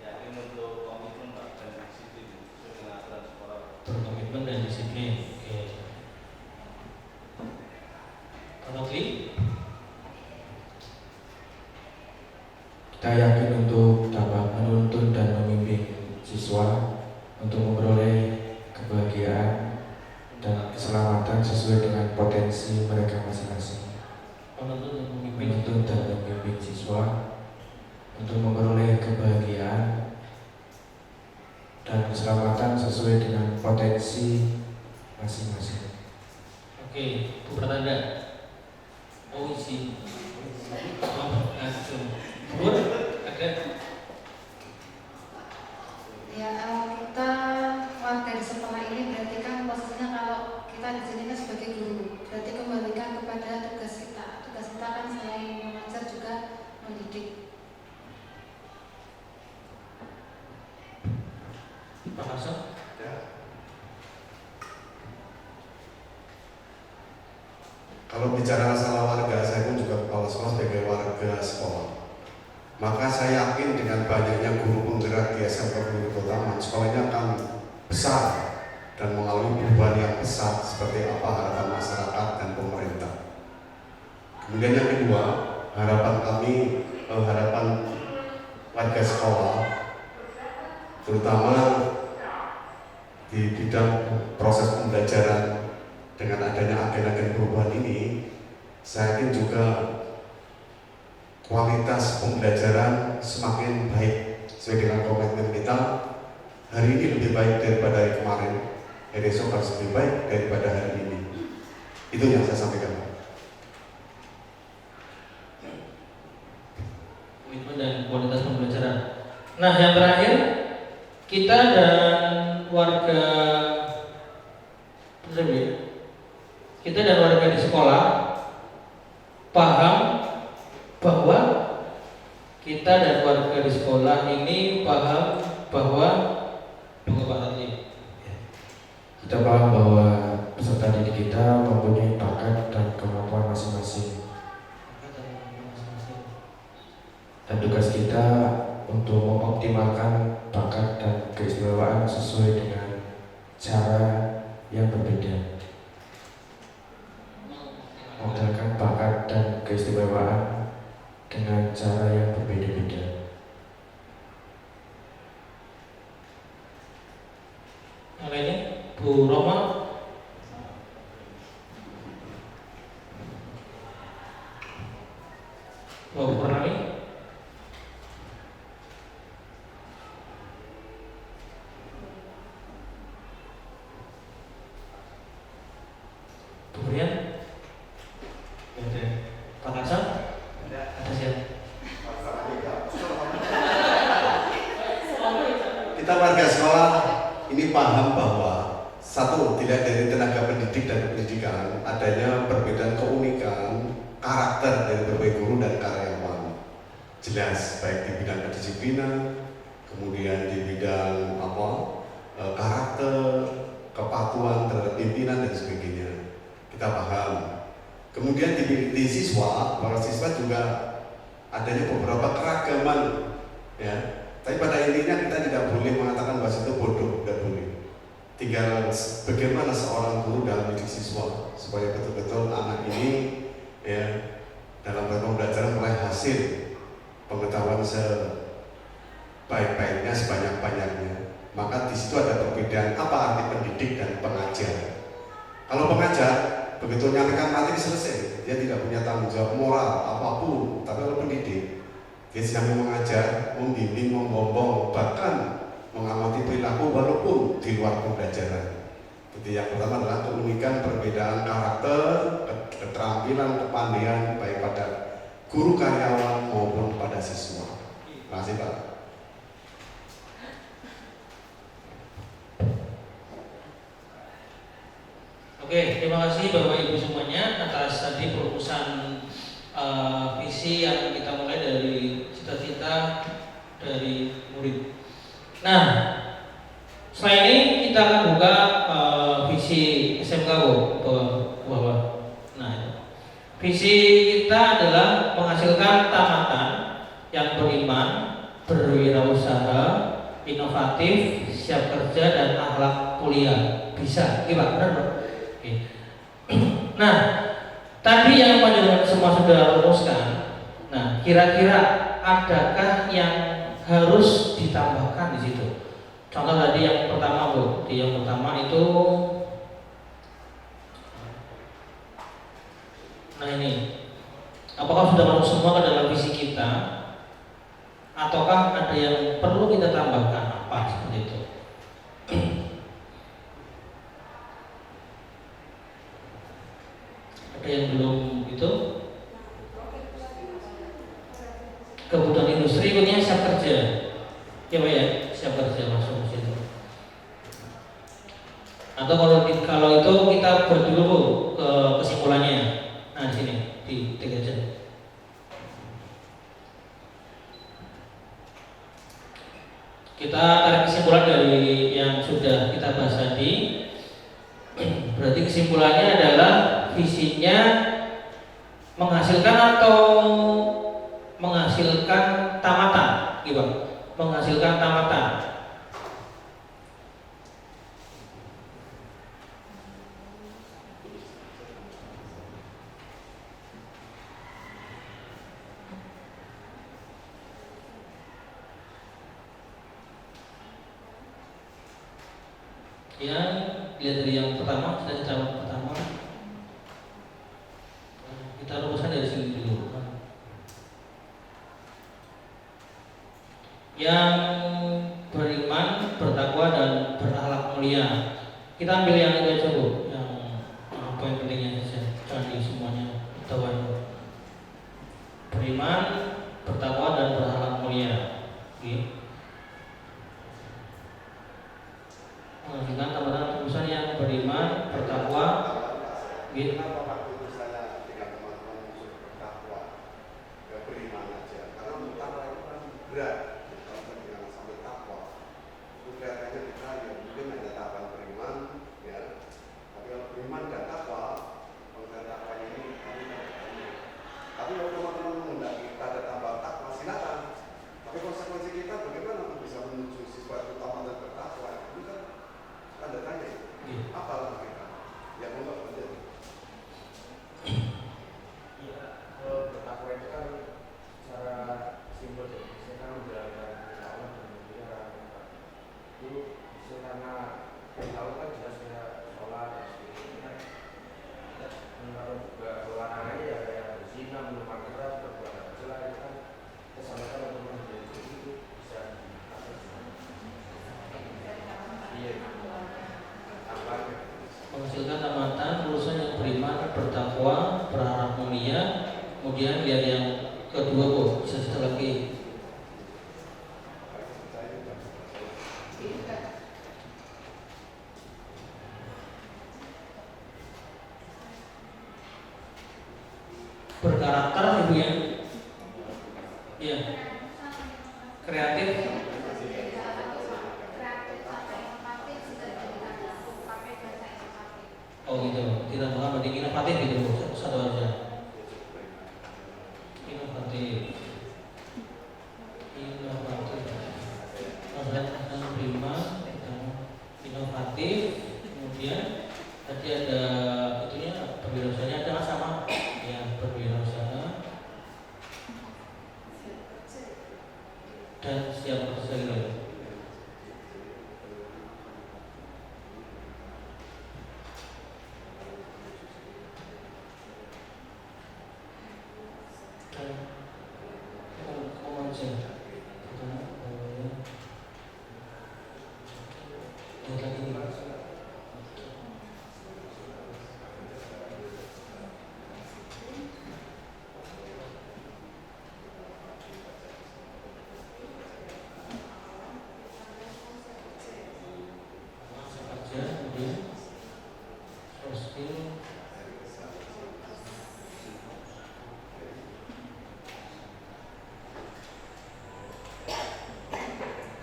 yakin untuk komitmen dan disiplin dengan aturan sekolah. berkomitmen dan disiplin. Oke. Kalau Fadli. Kita yakin untuk dapat menuntun dan membimbing siswa untuk memperoleh kebahagiaan dan keselamatan sesuai dengan potensi mereka masing-masing. Menuntun dan membimbing siswa untuk memperoleh kebahagiaan dan keselamatan sesuai dengan potensi masing-masing. Oke, Bu Pratanda. Oh isi. Bu, ada. Ya, kita warga di sekolah ini berarti kan posisinya kalau kita di sini kan sebagai guru, berarti kembalikan kepada tugas kita. Tugas kita kan selain mengajar juga mendidik. Pak Hasan. Kalau bicara masalah warga, saya pun juga kepala sekolah sebagai warga sekolah. Maka saya yakin dengan banyaknya guru penggerak di SMK Pekido Taman, sekolahnya akan besar dan mengalami perubahan yang besar seperti apa harapan masyarakat dan pemerintah. Kemudian yang kedua, harapan kami, harapan warga sekolah, terutama di bidang proses pembelajaran dengan adanya agen-agen perubahan ini, saya yakin juga kualitas pembelajaran semakin baik sesuai dengan komitmen kita. Hari ini lebih baik daripada hari kemarin, hari esok harus lebih baik daripada hari ini. Itu yang saya sampaikan. Komitmen dan kualitas pembelajaran. Nah, yang terakhir, kita dan warga di sekolah paham bahwa kita dan warga di sekolah ini paham bahwa kita paham bahwa peserta didik kita mempunyai bakat dan kemampuan masing-masing. Dan tugas kita untuk mengoptimalkan bakat dan keistimewaan sesuai dengan cara yang berbeda. Mengoptimalkan bakat dan keistimewaan dengan cara yang berbeda-beda. Yang lainnya, Bu Roma. Bu Purnami. Bu Brian. Ada. Pak Hasan. Ada siapa? Kita warga sekolah ini paham bahwa satu, tidak dari tenaga pendidik dan pendidikan adanya perbedaan keunikan karakter dari berbagai guru dan karyawan. Jelas baik di bidang kedisiplinan, kemudian di bidang karakter, kepatuhan terhadap pimpinan dan sebagainya. Kita paham. Kemudian di siswa, para siswa juga adanya beberapa keragaman, ya. Tapi pada intinya kita tidak boleh mengatakan bahwa itu bodoh, tidak boleh. Tinggal bagaimana seorang guru dalam mendidik siswa supaya betul-betul anak ini, ya, dalam pembelajaran meraih hasil pengetahuan sebaik-baiknya, sebanyak-banyaknya. Maka di situ ada perbedaan apa arti pendidik dan pengajar. Kalau pengajar begitu nyampaikan materi selesai, dia tidak punya tanggung jawab moral apapun. Tapi kalau pendidik, dia sedang mengajar, membimbing, membombong, bahkan mengamati perilaku walaupun di luar pembelajaran. Jadi yang pertama adalah keunikan perbedaan karakter, keterampilan, kepandaian baik pada guru karyawan maupun pada siswa. Terima kasih Pak. Oke, terima kasih Bapak Ibu semuanya atas tadi perumusan visi yang kita mulai dari cita-cita dari murid. Nah, setelah ini kita akan buka visi SMK bahwa. Nah, visi kita adalah menghasilkan tamatan yang beriman, berwirausaha, inovatif, siap kerja dan akhlak mulia. Bisa, iya Pak, benar Pak? Oke. Nah, tadi yang semua sudah rumuskan. Nah, kira-kira adakah yang harus ditambahkan di situ? Contoh tadi yang pertama, Bu. Di yang pertama itu, nah ini, apakah sudah masuk semua ke dalam visi kita, ataukah ada yang perlu kita tambahkan? Apa seperti itu? Ada yang belum itu? Kebutuhan industri ikutnya siap kerja, ya Pak ya, siap kerja masuk ke situ. Atau kalau itu kita buat dulu Bu, ke kesimpulannya. Nah di sini di tiga aja. Kita tarik kesimpulan dari yang sudah kita bahas tadi. Berarti kesimpulannya adalah visinya menghasilkan atau menghasilkan tamatan, gitu. Menghasilkan tamatan. Ya, lihat dari yang pertama, kita jawab pertama. Kita rumuskan dari sini dulu. Yang beriman, bertakwa dan berakhlak mulia. Kita ambil yang itu aja Bu, yang apa yang pentingnya saja, jangan di semuanya ketahuan. Beriman, bertakwa dan berakhlak mulia. Oke. Menghasilkan tamatan tulisan yang beriman, bertakwa, gitu. Kenapa waktu itu saya dengan teman-teman unsur bertakwa, gak beriman aja? Karena bertakwa itu kan berat, kalau kita sampai takwa, itu kelihatannya kita ya mungkin hanya tahapan beriman, ya. Tapi kalau beriman dan takwa, kalau takwanya ini kami tidak tahu. Tapi kalau teman-teman menghendaki kita ada tambah takwa, silakan. Tapi konsekuensi kita bagaimana untuk bisa menuju siswa itu tamat dan bertakwa? Itu kan tanda tanya. Apa lah kita? Yang mau menjadi? Iya, kalau bertakwa itu kan secara simbol ya, saya kan menjalankan Allah dan memelihara kita. Itu karena tahu kan jelas ya sholat dan sebagainya. Dan kalau juga larangannya ya kayak berzina, minuman keras, berbuat tercela itu kan kesalahan untuk menjadi itu bisa iya. Menghasilkan tamatan lulusan yang beriman, bertakwa, berharap mulia. Kemudian lihat yang kedua Bu, bisa setelah lagi. Berkarakter Ibu ya. Iya. Kreatif. Oh gitu, ditambahkan berarti inovatif gitu, satu aja. Inovatif. Masalah prima, inovatif. Kemudian tadi ada itunya berwirausaha ada sama, ya berwirausaha dan siap kerja gitu.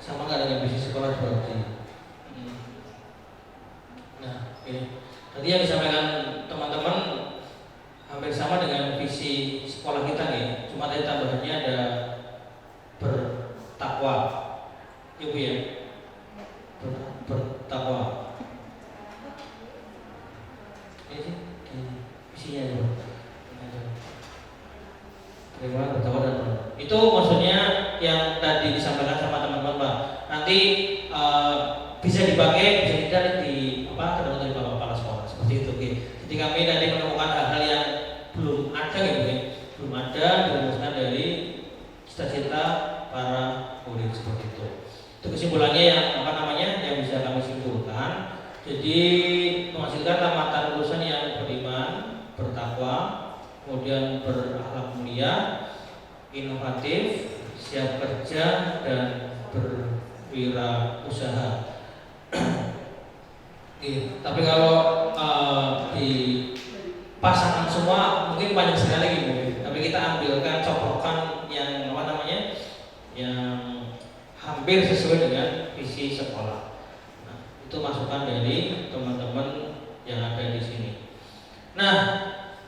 Sama nggak dengan bisnis sekolah berarti? Nah, oke. Tadi yang disampaikan teman-teman hampir sama dengan visi sekolah kita nih. Cuma tadi tambahannya ada bertakwa, Ibu ya. Bertakwa. Ini sih visinya ya. bagaimana bertakwa dan menolong. Itu maksudnya yang tadi disampaikan sama teman-teman Pak. Nanti bisa dipakai, bisa tidak di tergantung dari Bapak Kepala Sekolah seperti itu. Oke. Jadi kami tadi menemukan hal-hal yang belum ada gitu ya, belum ada dirumuskan dari cita-cita para murid seperti itu. Itu kesimpulannya yang bisa kami simpulkan. Jadi menghasilkan tamatan lulusan yang beriman, bertakwa, kemudian berakhlak mulia, inovatif, siap kerja dan berwirausaha. Tapi kalau di pasangan semua mungkin banyak sekali gitu. Tapi kita ambilkan coplokan yang yang hampir sesuai dengan visi sekolah. Nah, itu masukan dari teman-teman yang ada di sini. Nah,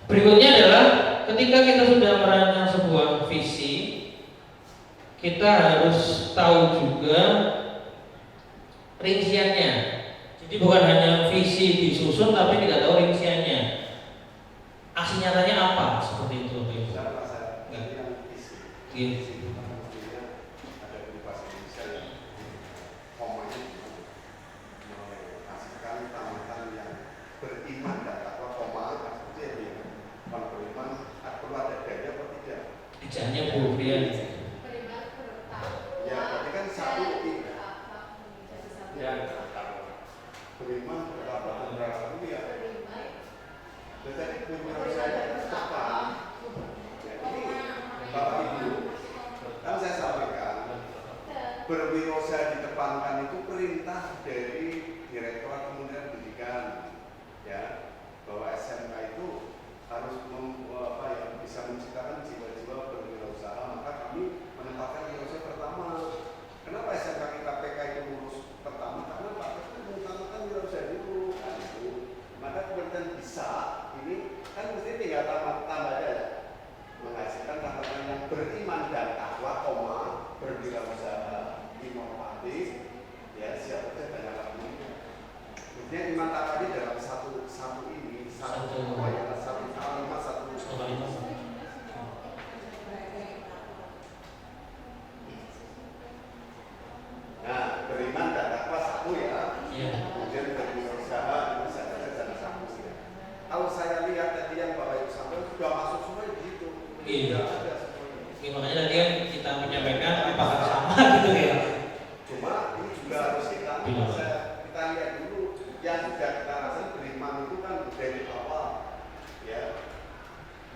berikutnya adalah ketika kita sudah merancang sebuah visi, kita harus tahu juga rinciannya. Jadi bukan hanya visi disusun tapi tidak tahu rinciannya. Aksi nyatanya apa? Seperti itu. Ijazahnya Bu Brian. Ya, berarti kan satu ya beriman bertakwa dan bertakwa mulia. Tetapi berwirausaha depan. Ini Bapak Ibu, kan saya sampaikan berwirausaha dikedepankan itu perintah dari Direktorat Kementerian Pendidikan, ya, bahwa SMK itu harus bisa menciptakan jiwa-jiwa berwirausaha. Maka kami menempatkan wirausaha pertama. Kenapa SMK kita PK itu lulus pertama? Karena Pak itu mengutamakan wirausaha dulu, kan itu. Maka kemudian bisa ini kan mesti tinggal tambah aja, menghasilkan tamatan yang beriman dan takwa, berwirausaha, inovatif, ya, siap kerja dan alhamdulillah. Kemudian iman takwa ini dalam satu kalimat, satu kalimat. Nah, beriman dan takwa satu ya. Kemudian berwirausaha, bisa kerja dan alhamdulillah. Kalau saya lihat tadi yang Bapak Ibu sampaikan sudah masuk semua di situ. Iya. Makanya tadi kan kita menyampaikan apakah sama gitu ya. Cuma ini juga harus kita lihat dulu yang sudah kita rasakan beriman itu kan dari awal, ya.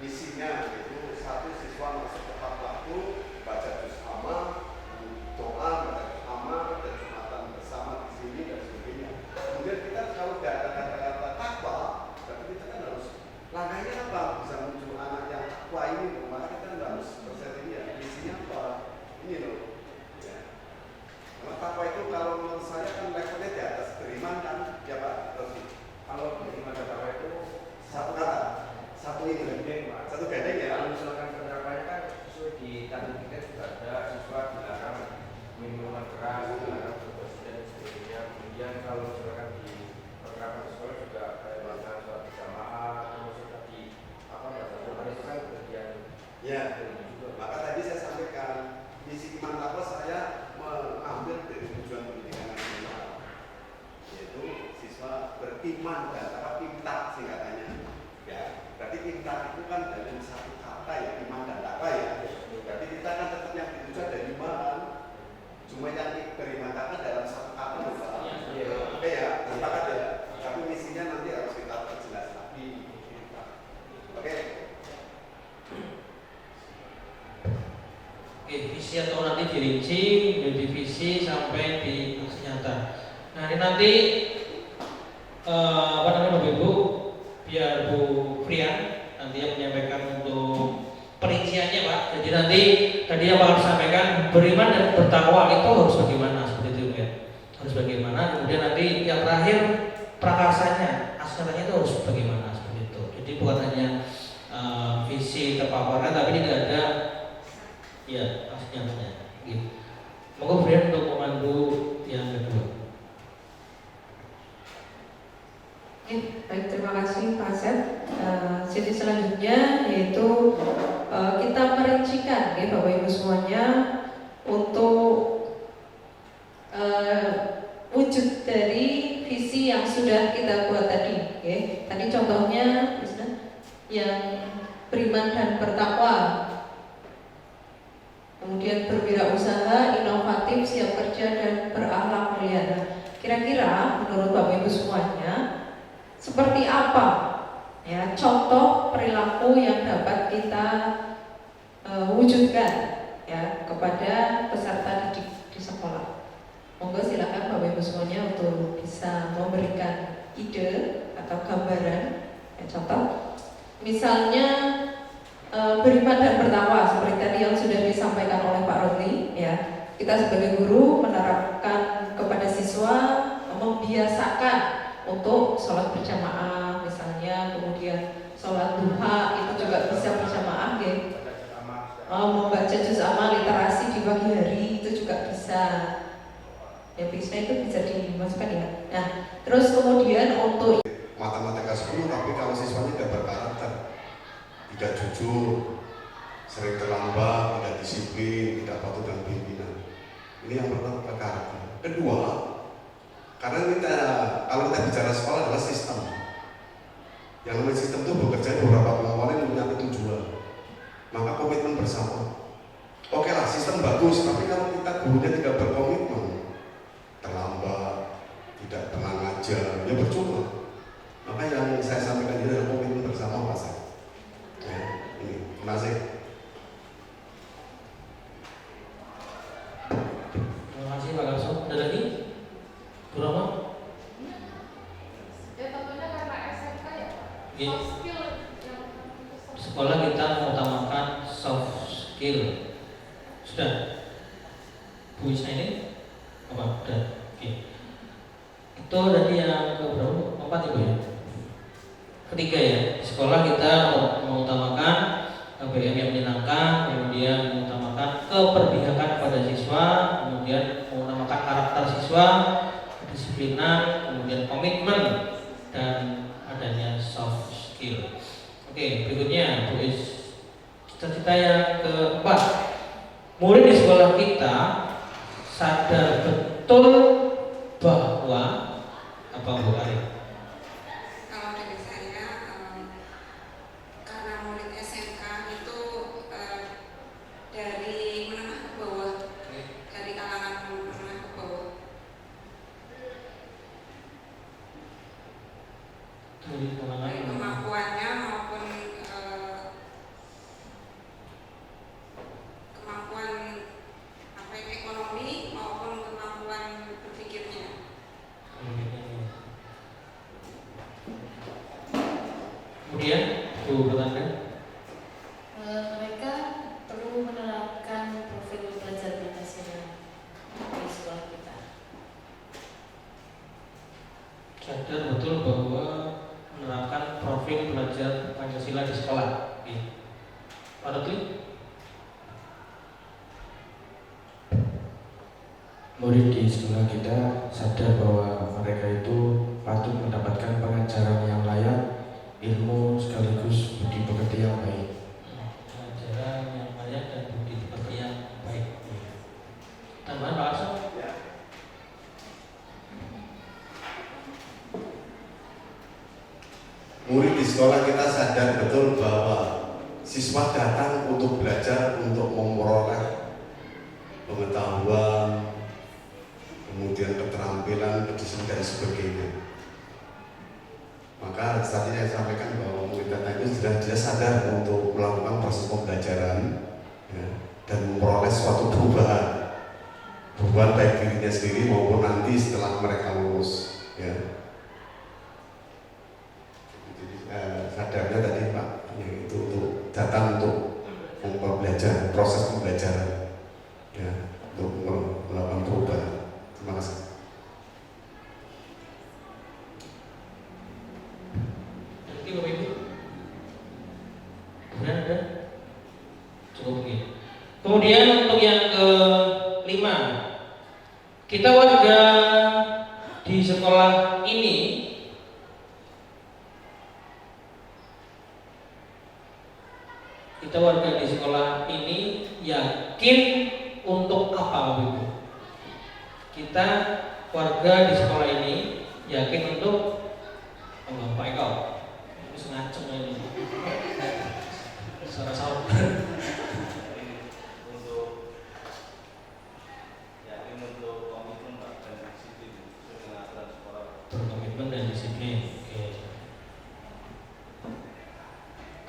Misinya itu satu, siswa masuk tepat waktu, baca juz amma, doa, baca juz amma, dan jumatan bersama di sini dan sebagainya. Kemudian kita kalau tidak ada kata-kata takwa, berarti kita kan harus langkahnya apa? Bisa muncul anak yang takwa ini, maka kita harus bersedia ya. Misinya apa? Ini loh. Ya. Karena takwa itu kalau menurut saya kan levelnya di atas beriman kan, ya Pak Rosi. Kalau beriman dan takwa itu satu kata, satu gandeng ya. Kalau misalkan penerapannya kan sesuai di target kita juga ada siswa dilarang minuman keras, dilarang berdosa dan sebagainya. Kemudian kalau misalkan di penerapan sekolah juga kayak melakukan sholat berjamaah, terus tadi itu kan bagian. Ya, maka tadi saya sampaikan misi iman takwa saya mengambil dari tujuan pendidikan nasional, yaitu siswa beriman dan takwa, pintar singkatannya. Ya, berarti pintar itu kan dalam satu kata ya, iman dan takwa ya. Berarti kita kan tetap yang dituju dari iman, cuma yang beriman takwa dalam satu kata juga. Oke ya, sepakat ya. Tapi misinya nanti harus kita perjelas lagi. Oke. Visi atau nanti dirinci dari visi sampai di aksi nyata. Nah ini nanti Bapak Ibu, biar Bu Frian nanti yang menyampaikan untuk perinciannya Pak. Jadi nanti tadi yang Pak sampaikan beriman dan bertakwa itu harus bagaimana seperti itu ya. Harus bagaimana. Kemudian nanti yang terakhir prakarsanya, asalnya itu harus bagaimana seperti itu. Jadi bukan hanya visi terpaparkan tapi tidak ada ya aslinya gitu. Moga Brian untuk memandu yang kedua. Baik, terima kasih Pak Asep. Jadi selanjutnya yaitu kita merinci nih Bapak Ibu semuanya untuk wujud dari visi yang sudah kita buat tadi. Okay. Tadi contohnya yang beriman dan bertakwa, kemudian berwirausaha, inovatif, siap kerja dan berakhlak mulia. Kira-kira menurut Bapak Ibu semuanya seperti apa ya contoh perilaku yang dapat kita wujudkan ya kepada peserta didik di sekolah? Monggo silakan Bapak Ibu semuanya untuk bisa memberikan ide atau gambaran ya, contoh. Misalnya beriman dan bertakwa seperti tadi yang sudah disampaikan oleh Pak Rodli ya. Kita sebagai guru menerapkan kepada siswa, membiasakan untuk sholat berjamaah misalnya, kemudian sholat duha itu juga bisa berjamaah ya. Membaca juz amma literasi di pagi hari itu juga bisa. Ya bisa itu bisa dimasukkan ya. Nah, terus kemudian untuk matematika 10 tapi kalau siswanya tidak berkarakter, tidak jujur, sering terlambat, tidak disiplin, tidak patuh dengan pimpinan. Ini yang pertama karakter. Kedua, karena kalau kita bicara sekolah adalah sistem. Yang namanya sistem itu bekerja beberapa pengawalan yang punya tujuan. Maka komitmen bersama. Oke lah, sistem bagus, tapi kalau kita gurunya tidak berkomitmen, terlambat, tidak tenang aja, ya percuma. Maka yang saya sampaikan ini adalah komitmen bersama Mas. Ya, ini, terima kasih. Terima kasih Pak Karso. Ada lagi? Berapa? Ya tentunya karena SMK ya Pak. Oke. Soft skill yang Sekolah kita mengutamakan soft skill. Sudah? Bu Isna ini? Apa? Sudah? Oke. Itu tadi yang ke berapa? 4 Ibu ya? Ketiga ya, di sekolah kita mengutamakan KBM yang menyenangkan, kemudian mengutamakan keberpihakan pada siswa, kemudian mengutamakan karakter siswa, kedisiplinan, kemudian komitmen, dan adanya soft skill. Oke, berikutnya Bu Is, cita-cita yang keempat, murid di sekolah kita sadar betul bahwa apa Bu Ari? Kalau dari saya, karena murid SMK itu dari menengah ke bawah, dari kalangan menengah ke bawah. Baik kemampuannya maupun kemampuan ekonomi maupun kemampuan berpikirnya. Kemudian Bu Berlanda, Mereka perlu menerapkan profil pelajar Pancasila di sekolah kita. sadar betul bahwa menerapkan profil pelajar Pancasila di sekolah. Oke. Pak Rotli? Murid di sekolah kita sadar bahwa mereka itu patut mendapatkan pengajaran yang layak, ilmu sekaligus budi pekerti yang baik. Pengajaran yang layak dan budi pekerti yang baik. Tambahan Pak Arso? Murid di sekolah kita sadar betul bahwa siswa datang untuk belajar, untuk memperoleh pengetahuan, kemudian keterampilan, kedisiplinan dan sebagainya. Maka tadi saya sampaikan bahwa murid datang itu sudah dia sadar untuk melakukan proses pembelajaran ya, dan memperoleh suatu perubahan baik dirinya sendiri maupun nanti setelah mereka lulus. Ya. Sadarnya tadi Pak, itu untuk datang untuk belajar, proses pembelajaran, ya, untuk melakukan perubahan. Terima kasih. Jadi Bapak Ibu, kemudian ada cukup begini. Kemudian untuk yang kelima, kita warga di sekolah ini kita warga di sekolah ini yakin untuk apa Bapak Ibu? Kita warga di sekolah ini yakin untuk Pak Eko ini ngaceng ini suara saut untuk yakin untuk komitmen dan disiplin dengan aturan sekolah. berkomitmen dan disiplin. Oke.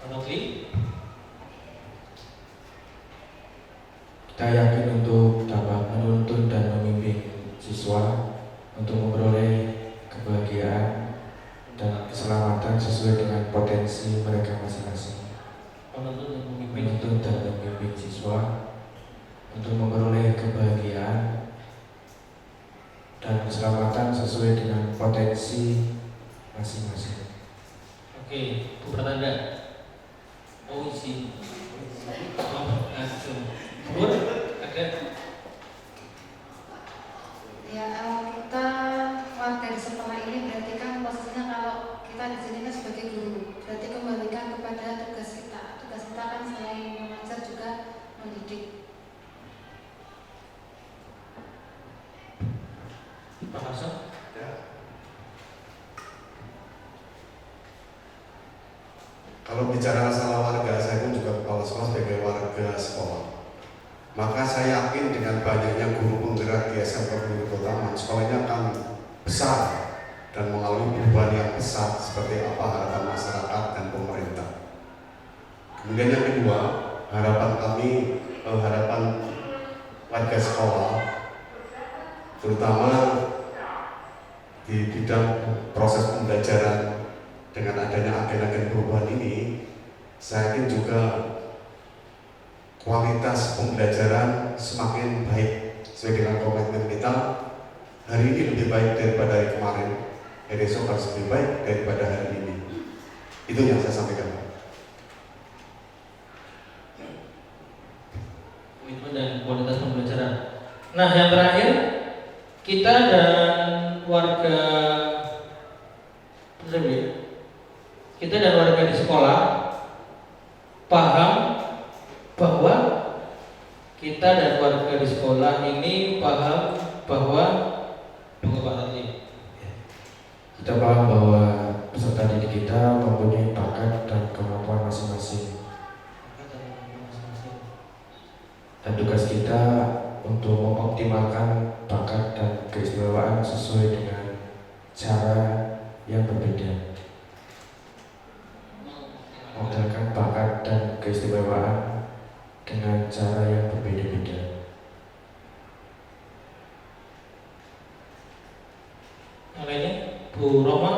Kalau Kita yakin untuk dapat menuntun dan membimbing siswa untuk memperoleh kebahagiaan dan keselamatan sesuai dengan potensi mereka masing-masing. Menuntun dan membimbing siswa untuk memperoleh kebahagiaan dan keselamatan sesuai dengan potensi masing-masing. Oke, Bu Pertanda. Oh isi. Oh, ngacung. Bu, ada. Ya, kita warga di sekolah ini berarti kan posisinya kalau kita di sini kan sebagai guru, berarti kembalikan kepada tugas kita. Tugas kita kan selain mengajar juga mendidik. Pak Hasan. Kalau bicara masalah warga, saya pun juga kepala sekolah sebagai warga sekolah. Maka saya yakin dengan banyaknya guru penggerak di SMK Pendidikan Taman, sekolahnya akan besar dan mengalami perubahan yang besar seperti apa harapan masyarakat dan pemerintah. Kemudian yang kedua, harapan kami, harapan warga sekolah, terutama di bidang proses pembelajaran dengan adanya agen-agen perubahan ini, saya yakin juga kualitas pembelajaran semakin baik sesuai dengan komitmen kita. Hari ini lebih baik daripada hari kemarin, hari esok harus lebih baik daripada hari ini. Itu yang saya sampaikan. Komitmen dan kualitas pembelajaran. Nah, yang terakhir, kita dan warga di sekolah paham bahwa kita dan warga di sekolah ini paham bahwa kita paham bahwa peserta didik kita mempunyai bakat dan kemampuan masing-masing. Dan tugas kita untuk mengoptimalkan bakat dan keistimewaan sesuai dengan cara yang berbeda. Modelkan bakat dan keistimewaan dengan cara yang berbeda-beda. Yang lainnya, Bu Roma.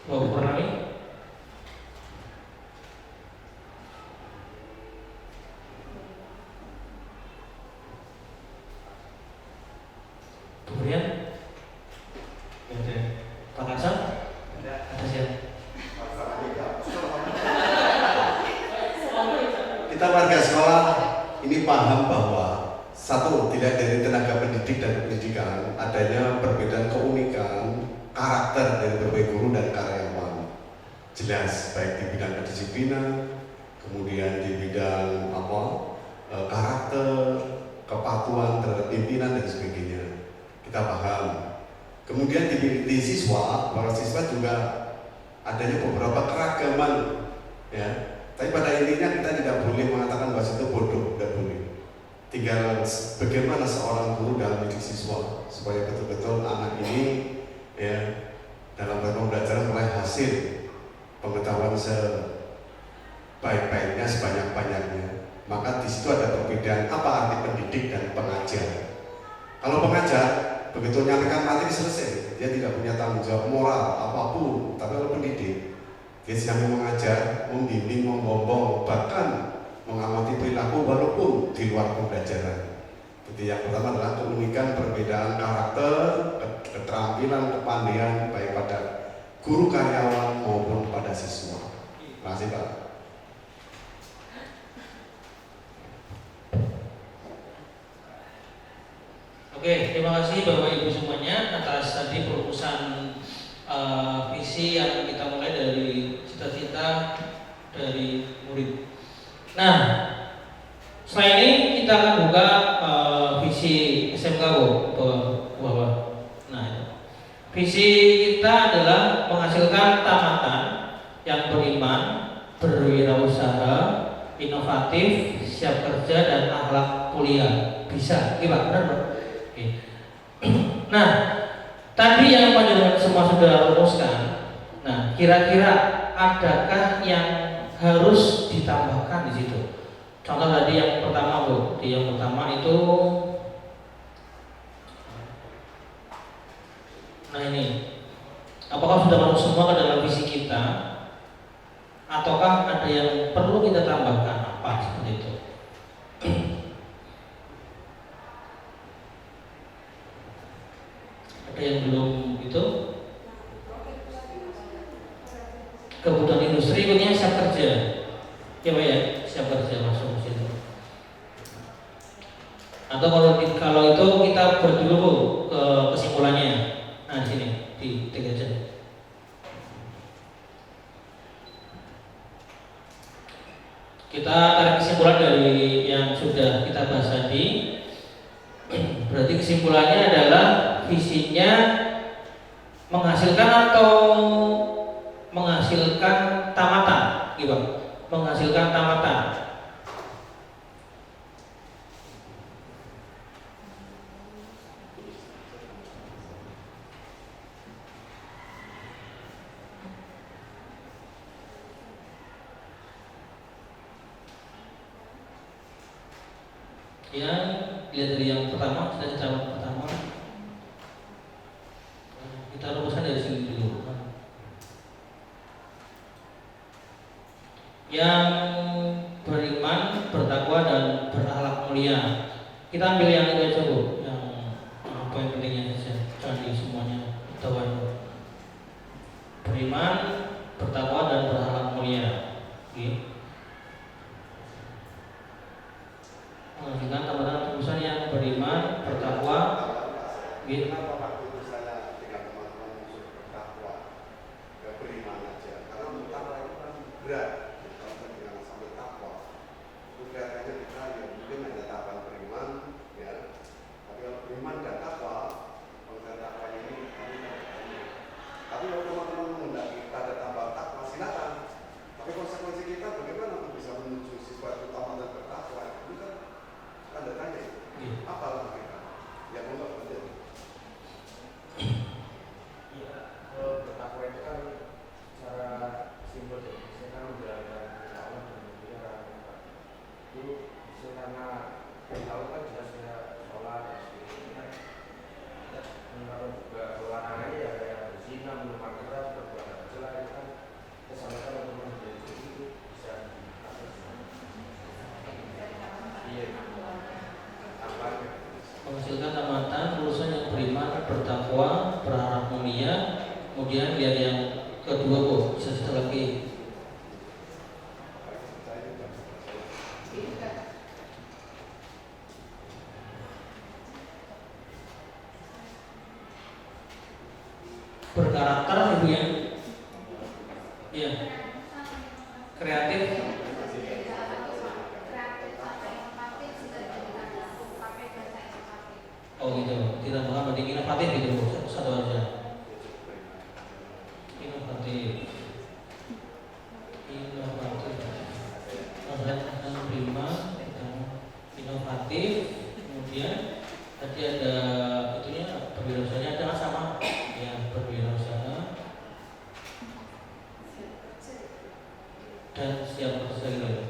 Bu Purnami. Bu Brian. Ada. Pak Hasan. Ada siapa? Kita warga sekolah ini paham bahwa satu, tidak dari tenaga pendidik dan pendidikan adanya perbedaan keunikan karakter dari berbagai guru dan karyawan. Jelas baik di bidang kedisiplinan, kemudian di bidang karakter, kepatuhan terhadap pimpinan dan sebagainya. Kita paham. Kemudian di siswa, para siswa juga adanya beberapa keragaman, ya. Tapi pada intinya kita tidak boleh mengatakan bahwa itu bodoh, tidak boleh. Tinggal bagaimana seorang guru dalam mendidik siswa supaya betul-betul anak ini, ya, dalam pembelajaran meraih hasil pengetahuan sebaik-baiknya, sebanyak-banyaknya. Maka di situ ada perbedaan apa arti pendidik dan pengajar. Kalau pengajar begitu nyampaikan materi selesai, dia tidak punya tanggung jawab moral apapun. Tapi kalau pendidik, dia sedang mengajar, membimbing, membombong, bahkan mengamati perilaku walaupun di luar pembelajaran. Jadi yang pertama adalah keunikan perbedaan karakter, keterampilan, kepandaian baik pada guru karyawan maupun pada siswa. Terima kasih Pak. Oke, terima kasih Bapak Ibu semuanya atas tadi perumusan visi yang kita mulai dari cita-cita dari murid. Nah, setelah ini kita akan buka visi SMK bawah. Nah, itu. Visi kita adalah menghasilkan tamatan yang beriman, berwirausaha, inovatif, siap kerja dan akhlak mulia. Bisa, iya Pak, benar Pak? Oke. Nah, tadi yang panjenengan semua sudah rumuskan. Nah, kira-kira adakah yang harus ditambahkan di situ? Contoh tadi yang pertama Bu, yang pertama itu, nah ini, apakah sudah masuk semua ke dalam visi kita, ataukah ada yang perlu kita tambahkan apa seperti itu? Ada yang belum itu? Kebutuhan industri punya siap kerja, ya Pak ya, siap kerja masuk ke situ. Atau kalau itu kita buat dulu ke kesimpulannya. Nah di sini di aja. Kita tarik kesimpulan dari yang sudah kita bahas tadi. Berarti kesimpulannya adalah visinya menghasilkan atau menghasilkan tamatan, gitu. Menghasilkan tamatan. Ya, lihat dari yang pertama, cita-cita pertama. Kita rumuskan dari sini dulu. Yang beriman, bertakwa dan berakhlak mulia. Kita ambil yang itu aja Bu, yang poin pentingnya saja, jangan di semuanya tahu. Beriman, bertakwa dan berakhlak mulia. Oke. Menghasilkan tamatan tulisan yang beriman, bertakwa. Oke. Kenapa waktu itu saya dengan teman-teman unsur bertakwa, gak beriman aja? Karena bertakwa itu kan berat. Dengan sampai takwa, itu kelihatannya kita ya mungkin hanya tahapan beriman, ya. Tapi kalau beriman dan takwa, kalau takwanya ini kami tidak bertanya. Tapi kalau teman-teman menghendaki kita ada tambah takwa, silakan. Tapi konsekuensi kita bagaimana untuk bisa menuju siswa utama dan bertakwa? Ini kan tanda tanya. Apa langkah kita? Ya enggak betul. Iya, kalau bertakwa itu kan secara simbol ya, saya kan menjalankan Allah dan memelihara mereka. Itu saya karena tahu kan jelas saya sholat dan sebagainya. Dan kalau juga larangannya ya kayak berzina, minuman keras, berbuat tercela itu kan kesampaian untuk menjadi itu bisa diatasi. Iya, tampaknya. Menghasilkan tamatan lulusan yang beriman, bertakwa, berharap mulia. Kemudian lihat yang kedua Bu, bisa satu lagi. Berkarakter Ibu ya. Iya. Kreatif. Oh gitu, tidak mengapa berarti inovatif gitu Bu, satu aja. Inovatif. Akan beriman, inovatif. Kemudian tadi ada itunya berwirausaha, ada sama ya, berwirausaha dan siap kerja.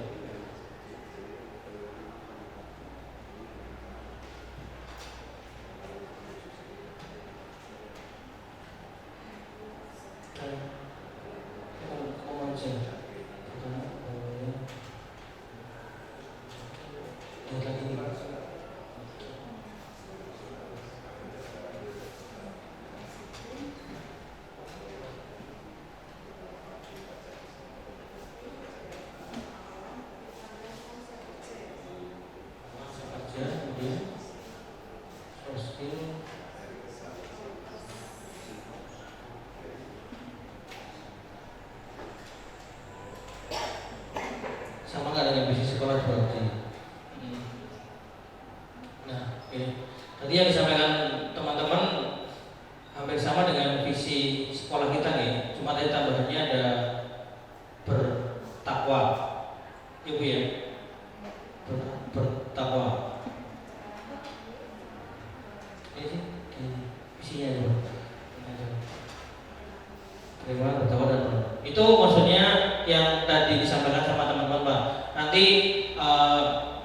beriman, bertakwa dan berdoa. Itu maksudnya yang tadi disampaikan sama teman-teman Pak. Nanti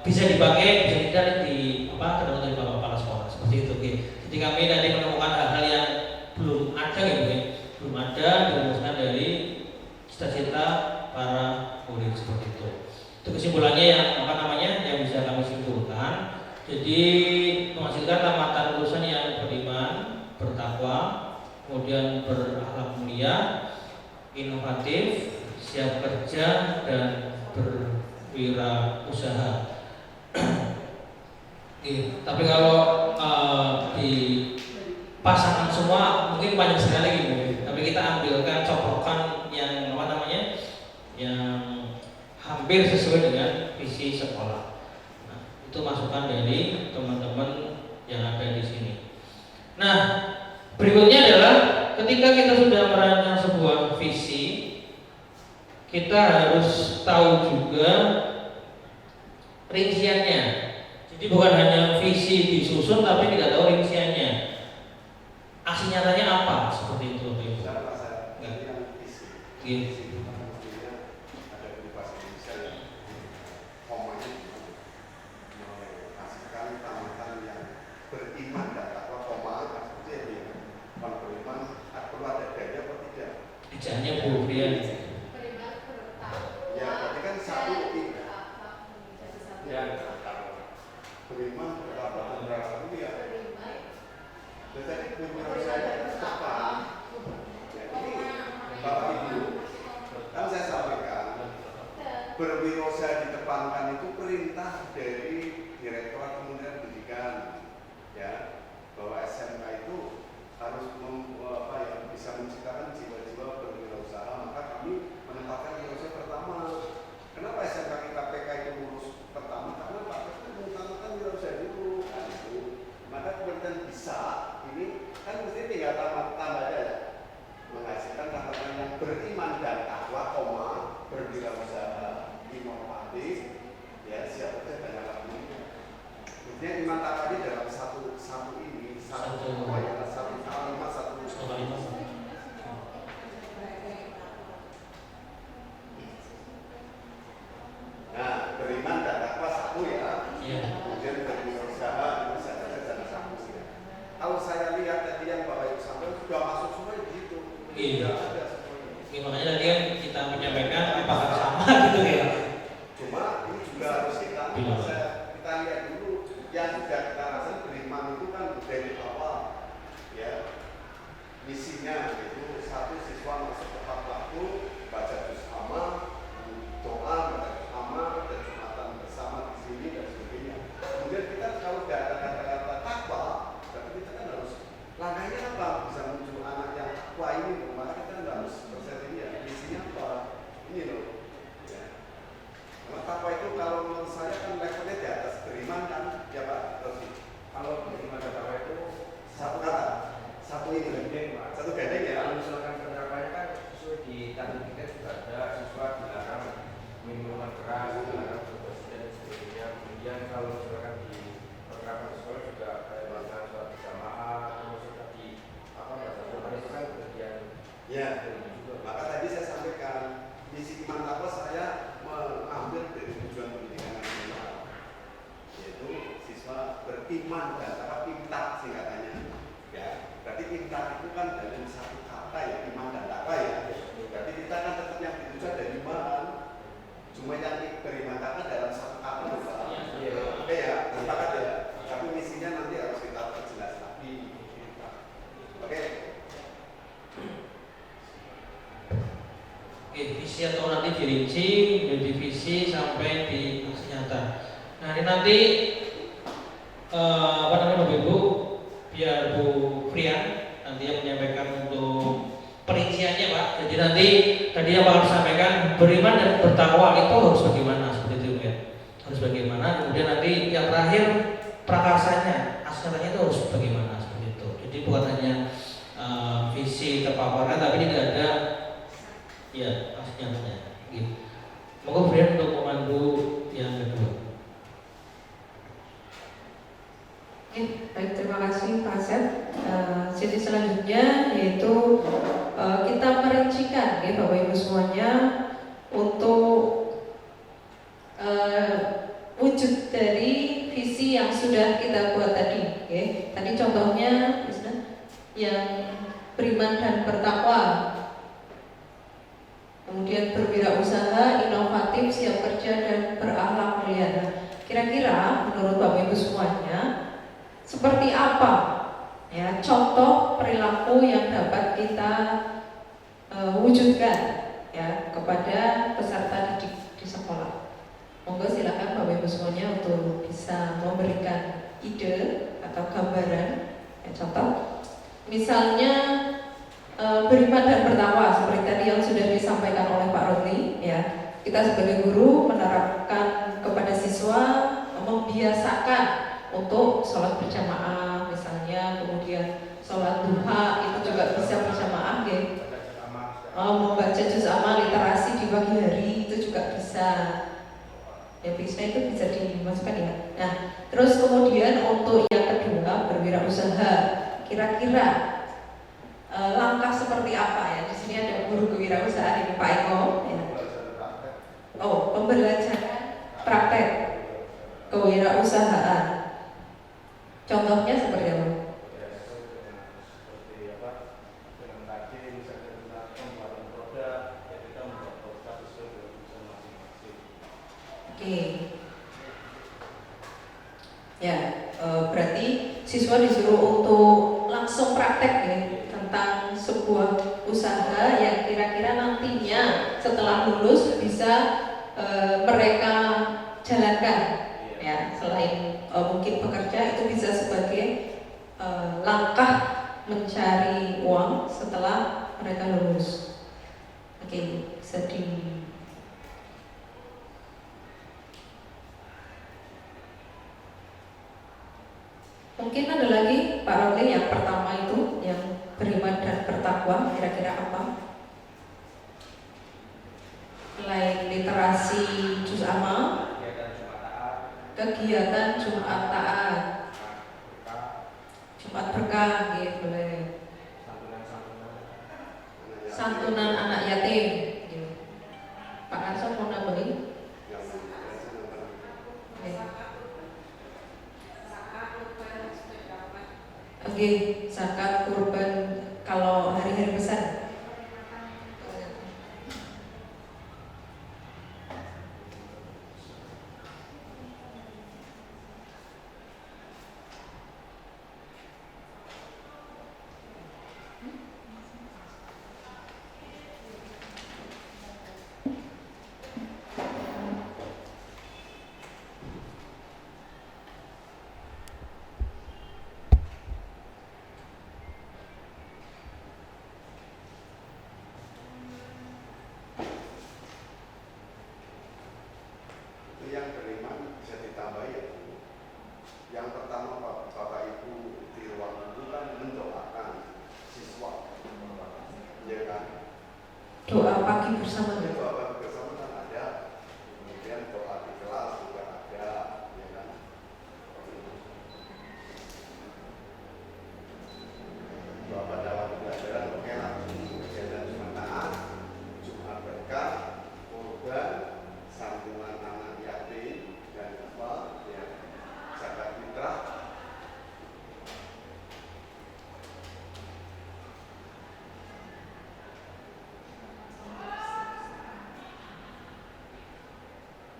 bisa dipakai, bisa tidak di ketemu dari Bapak Kepala Sekolah seperti itu. Oke. Jadi kami tadi menemukan hal-hal yang belum ada gitu ya, belum ada dirumuskan dari cita-cita para murid seperti itu. Itu kesimpulannya yang bisa kami simpulkan. Jadi menghasilkan tamatan lulusan yang beriman, bertakwa, kemudian berakhlak mulia, inovatif, siap kerja dan berwirausaha. Tapi kalau di pasangan semua mungkin banyak sekali gitu. Tapi kita ambilkan copokan yang yang hampir sesuai dengan visi sekolah. Nah, itu masukan dari teman-teman yang ada di sini. Nah, berikutnya adalah ketika kita sudah merancang sebuah visi, kita harus tahu juga rinciannya. Jadi bukan hanya visi disusun tapi tidak tahu rinciannya. Aksi nyatanya apa? Seperti itu. Ijazahnya Bu Brian. Ya, berarti kan satu ya beriman bertakwa dan berdoa mulia. Jadi berwirausaha depan. Jadi Bapak Ibu, kan saya sampaikan berwirausaha ditepankan itu perintah dari Direktorat Kementerian Pendidikan, ya, bahwa SMK itu harus bisa menciptakan jiwa-jiwa berwirausaha. Maka kami menempatkan wirausaha pertama. Kenapa SMK kita PK itu lulus pertama? Karena Pak Presiden mengutamakan wirausaha dulu, kan itu. Maka kemudian bisa ini kan mesti tinggal tambah aja, menghasilkan tamatan yang beriman dan takwa, berwirausaha, inovatif, ya, siap kerja dan alhamdulillah. Kemudian iman takwa ini dalam satu kalimat, satu kalimat. Nah, beriman dan takwa satu ya. Kemudian berwirausaha, bisa kerja dan alhamdulillah. Kalau saya lihat tadi yang Bapak Ibu sampaikan sudah masuk semua di situ. Tidak ada semuanya. Makanya tadi kan kita menyampaikan apakah sama gitu ya. Cuma ini juga harus kita lihat dulu yang sudah kita rasakan beriman itu kan dari awal, ya. Misinya itu satu, siswa masuk tepat waktu, baca juz amma, doa, baca juz amma, dan jumatan bersama di sini dan sebagainya. Kemudian kita kalau tidak ada kata-kata takwa, tapi kita kan harus langkahnya apa? Bisa muncul anak yang takwa ini, maka kita harus proses ini ya. Misinya apa? Ini loh. Ya. Karena takwa itu kalau menurut saya kan levelnya di atas beriman kan, ya Pak Rosi. Kalau beriman dan takwa itu satu kata, satu ini gandeng, satu gandeng ya. Kalau misalkan penerapannya kan sesuai di target kita juga ada siswa dilarang minuman keras, dilarang bergosip dan sebagainya. Kemudian kalau misalkan di penerapan sekolah juga kayak melakukan sholat berjamaah, terus tadi baca Quran itu kan bagian. Ya, maka tadi saya sampaikan misi iman takwa saya mengambil dari tujuan pendidikan nasional, yaitu siswa beriman dan takwa, pintar singkatannya. Ya, berarti pintar itu kan dalam satu kata ya, iman dan takwa ya. Berarti kita kan tetap yang dituju dari iman. Cuma yang beriman takwa dalam satu kata lupa. Oke ya, sepakat ya. Tapi misinya nanti harus kita perjelas lagi. Oke. Visi atau nanti dirinci dari visi sampai di aksi nyata. Nah ini nanti Bapak Ibu, biar Bu Frian nanti yang menyampaikan untuk perinciannya Pak. Jadi nanti tadi yang Pak sampaikan beriman dan bertakwa itu harus bagaimana seperti itu ya. Harus bagaimana. Kemudian nanti yang terakhir prakarsanya, asalnya itu harus bagaimana seperti itu. Jadi bukan hanya visi terpaparkan tapi tidak ada ya aslinya. Gitu. Moga Brian untuk memandu yang kedua. Baik, terima kasih Pak Asep. Jadi selanjutnya yaitu kita merinci ya Bapak Ibu semuanya, untuk wujud dari visi yang sudah kita buat tadi. Ya. Tadi contohnya yang beriman dan bertakwa, kemudian berwirausaha, inovatif, siap kerja, dan berakhlak mulia. Kira-kira menurut Bapak Ibu semuanya seperti apa ya contoh perilaku yang dapat kita wujudkan ya kepada peserta didik di sekolah? Monggo silakan Bapak Ibu semuanya untuk bisa memberikan ide atau gambaran ya, contoh. Misalnya beriman dan bertakwa seperti tadi yang sudah disampaikan oleh Pak Rodli ya. Kita sebagai guru menerapkan kepada siswa, membiasakan untuk sholat berjamaah misalnya, kemudian sholat duha itu juga bisa berjamaah ya. Membaca juz amma literasi di pagi hari itu juga bisa ya, bisa itu bisa dimasukkan ya. Nah terus kemudian untuk yang kedua berwirausaha, kira-kira langkah seperti apa ya? Di sini ada guru kewirausahaan ini Pak Eko. Ya. Oh, pembelajaran praktek kewirausahaan. Contohnya seperti apa? Oke. Ya, berarti siswa disuruh untuk langsung praktek ya tentang sebuah usaha yang kira-kira nantinya setelah lulus bisa mereka jalankan ya, selain mungkin bekerja itu bisa sebagai langkah mencari uang setelah mereka lulus. Oke, bisa di mungkin ada lagi Pak Rodli yang pertama itu yang beriman dan bertakwa, kira-kira apa? Selain literasi juz amma, kegiatan Jumat taat, Jumat berkah, gitu boleh. Santunan anak yatim. Gitu. Pak Karso mau nambahin? Oke, zakat kurban kalau hari-hari besar. Yang beriman bisa ditambah ya. Yang pertama Bapak Ibu di ruang itu kan mendoakan siswa, ya kan? Doa pagi bersama. Doa pagi bersama kan ada, kemudian doa di kelas juga ada, ya kan? Doa pada waktu pelajaran oke lah, kegiatan Jumat taat, Jumat berkah, kurban, santunan anak yatim dan apa ya, zakat fitrah.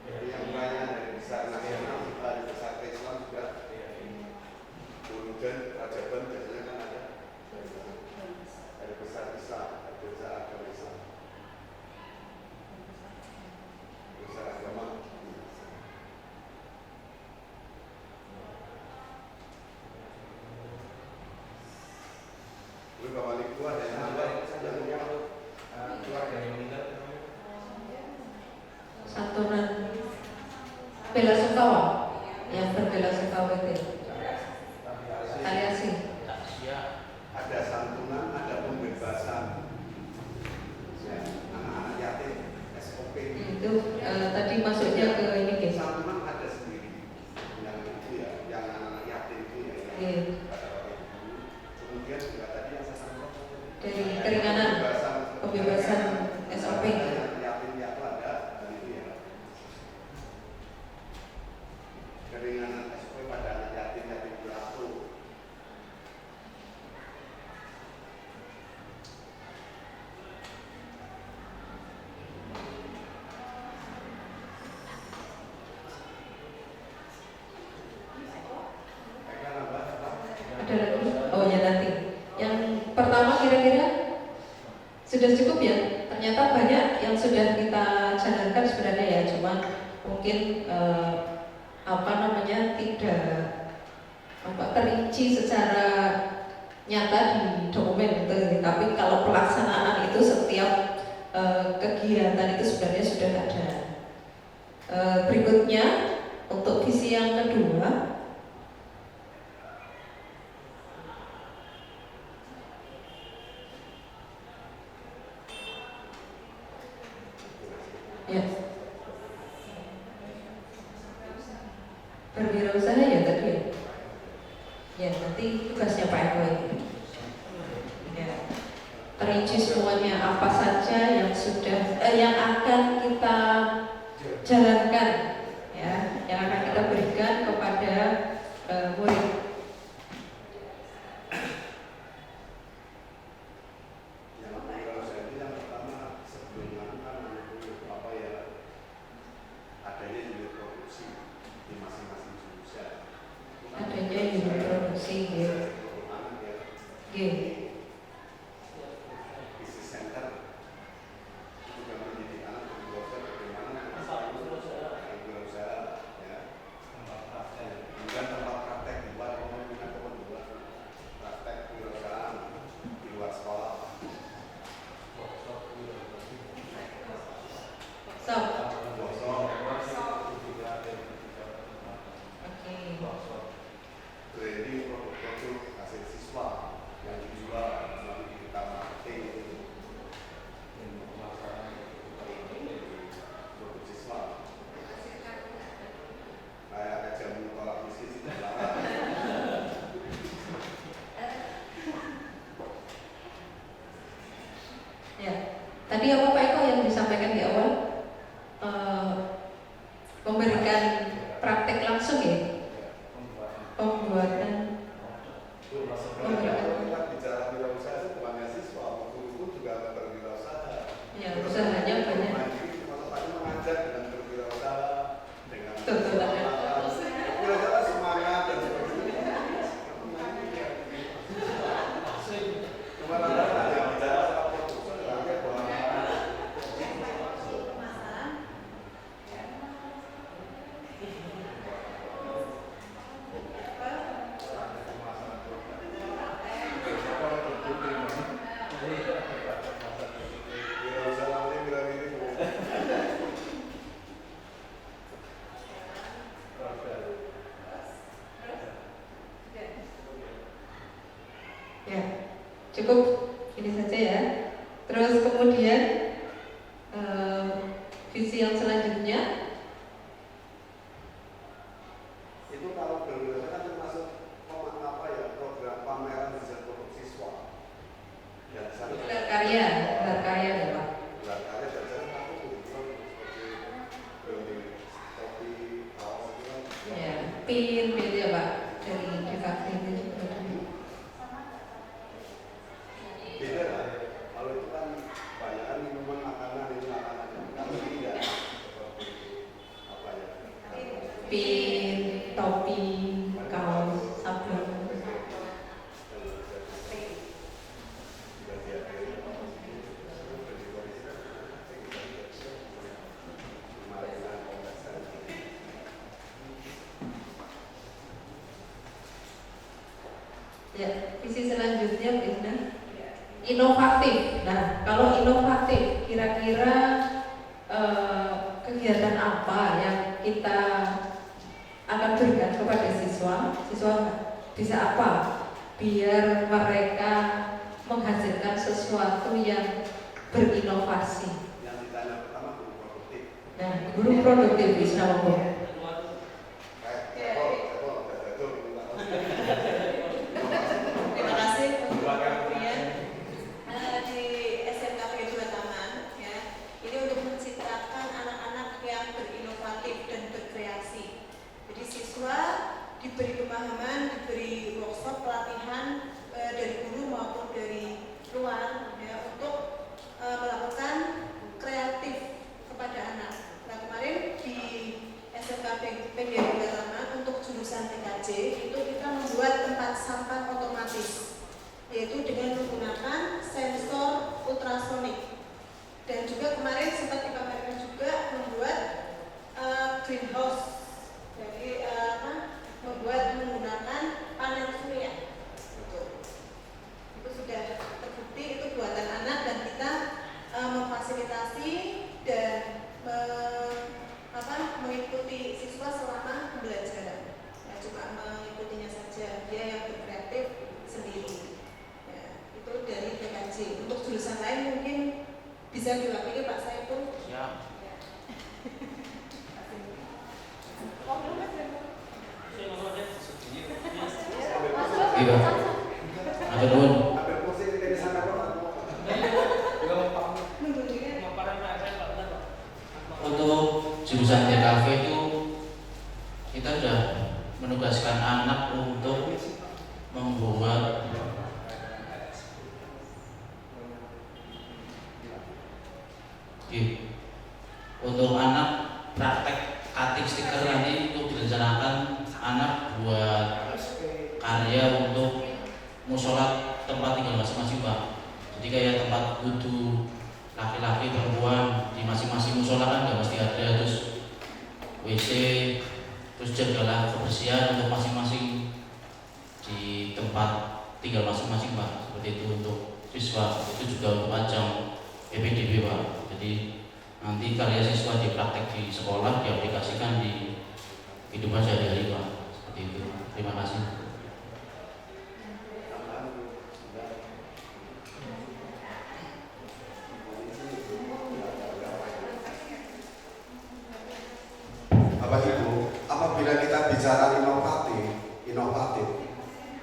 Jadi yang banyak dari besar nasional, dari besar Islam juga kemudian Rajaban biasanya kan ada dari besar Islam, dari besar agama Islam, besar agama. Lalu Bapak Ibu ada yang nambah keluarga yang meninggal? Santunan bela sungkawa yang berbela sungkawa itu aliasi. Ada santunan, ada pembebasan ya, anak-anak yatim, SOP. Itu tadi masuknya ke ini guys. Santunan ada sendiri, yang itu ya, yang anak-anak yatim itu ya. Yeah. Kemudian juga tadi yang saya sampaikan dari keringanan, pembebasan Sudah cukup ya? Ternyata banyak yang sudah kita jalankan sebenarnya ya, cuma mungkin tidak terinci secara nyata di dokumen gitu. Tapi kalau pelaksanaan itu setiap kegiatan itu sebenarnya sudah ada. Berikutnya untuk visi yang kedua, ya, berwirausaha ya tadi ya. Ya, nanti tugasnya Pak Eko ini. Ya, terinci semuanya apa saja yang sudah yang akan kita jalankan, ya, yang akan kita berikan kepada murid. Adanya unit produksi, training produk-produk hasil siswa yang dijual melalui kita marketing produk siswa. Kayak jamu tolak bisnis di belakang. Ya, tadi apa Pak Eko yang disampaikan di awal? Memberikan praktek langsung ya, pembuatan. Kita bicara wirausaha itu bukan siswa, guru juga ada berwirausaha. Ya, usahanya banyak. Mengajar dengan berwirausaha, dengan Betul. wirausaha semangat dan sebagainya. Cuma ada yang bicara soal produksi, tapi Ya, cukup ini saja ya. Terus kemudian visi yang selanjutnya itu kalau berwirausaha kan termasuk program pameran hasil produk siswa. Ya, gelar karya ya Pak. Gelar karya dan saya aku seperti topi, kaos itu kan. Ya, pin gitu ya Pak, dari DKV itu juga ada. Beda lah. Kalau itu kan banyak minuman, makanan, itu makanan. Kalau ini ya seperti apa ya? Pin, topi, kaos, sabun. Ya, visi selanjutnya Bunda, inovatif. Nah, kalau inovatif, kira-kira kegiatan apa yang kita akan berikan kepada siswa? Siswa bisa apa? Biar mereka menghasilkan sesuatu yang berinovasi. Yang ditanya pertama guru produktif. Nah, guru produktif bisa ngomong. Terima kasih untuk perhatian di SMK PGRI 2 Taman ya. Ini untuk menciptakan anak-anak yang berinovatif dan berkreasi. Jadi siswa diberi pemahaman, diberi workshop pelatihan dari guru maupun dari luar ya, untuk melakukan kreatif kepada anak. Nah kemarin di SMK bisa diwakili Pak Saiful. Siap. Iya. Matur nuwun. Untuk jurusan TKV itu kita sudah menugaskan anak untuk membuat untuk anak praktek cutting stiker nanti untuk direncanakan anak buat karya untuk musola tempat tinggal masing-masing Pak. Jadi kayak tempat wudhu laki-laki perempuan di masing-masing musola kan nggak mesti ada, terus WC, terus jagalah kebersihan untuk masing-masing di tempat tinggal masing-masing Pak. Seperti itu untuk siswa, itu juga untuk ajang PPDB Pak. Jadi nanti karya siswa dipraktek di sekolah diaplikasikan di kehidupan sehari-hari Pak. Seperti itu. Terima kasih. Bapak Ibu, apabila kita bicara inovatif,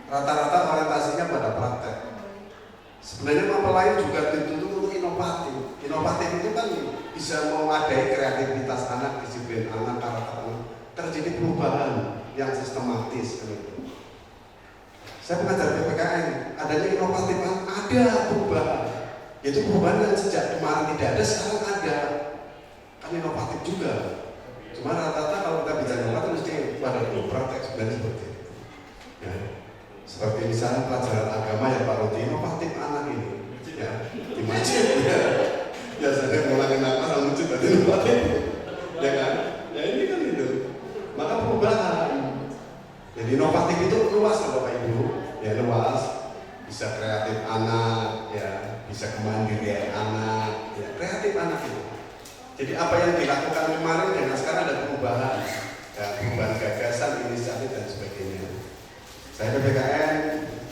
rata-rata orientasinya pada praktek. Sebenarnya mempelai juga dituntut untuk inovatif. Inovatif itu kan bisa memadai kreativitas anak, disiplin anak, karakter anak. Terjadi perubahan yang sistematis. Saya pengajar PPKN, adanya inovatif kan ada perubahan. Itu perubahan yang sejak kemarin tidak ada, sekarang ada. Kan inovatif juga. Cuma rata-rata kalau kita bicara inovatif mesti pada praktek sebenarnya seperti itu. Ya. Seperti misalnya pelajaran agama yang Pak Rudi, inovatif anak ini. Ya, di masjid ya. Biasanya ngulangin apa sama masjid tadi inovatif. Ya kan? Ya ini kan itu. Maka perubahan. Jadi inovatif itu luas loh Bapak Ibu. Ya luas. Bisa kreatif anak, ya, bisa kemandirian anak, ya, kreatif anak itu. Jadi apa yang dilakukan kemarin dengan sekarang ada perubahan, ya, perubahan gagasan, inisiatif dan sebagainya. Saya PPKN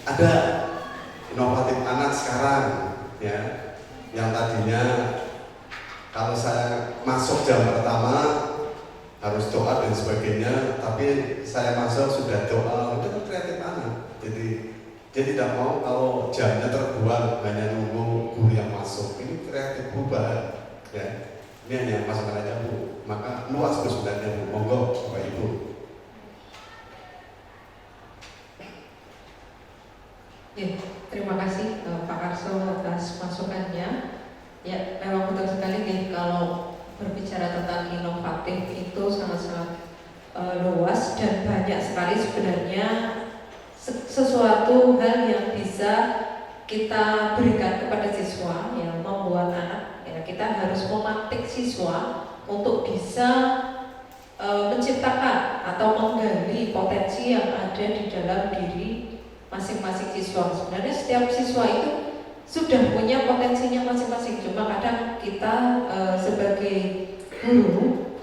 ada inovatif anak sekarang, ya, yang tadinya kalau saya masuk jam pertama harus doa dan sebagainya, tapi saya masuk sudah doa, udah kreatif anak. Jadi tidak mau kalau jamnya terbuang hanya nunggu guru yang masuk. Ini kreatif perubahan, ya. Ini hanya masukan aja Bu, maka luas sebenarnya Bu, monggo Bapak Ibu. Ya, terima kasih Pak Karso atas masukannya. Ya, memang betul sekali nih kalau berbicara tentang inovatif itu sangat-sangat luas dan banyak sekali sebenarnya sesuatu hal yang bisa kita berikan kepada siswa yang membuat anak. Kita harus memantik siswa untuk bisa menciptakan atau menggali potensi yang ada di dalam diri masing-masing siswa. Sebenarnya setiap siswa itu sudah punya potensinya masing-masing. Cuma kadang kita sebagai guru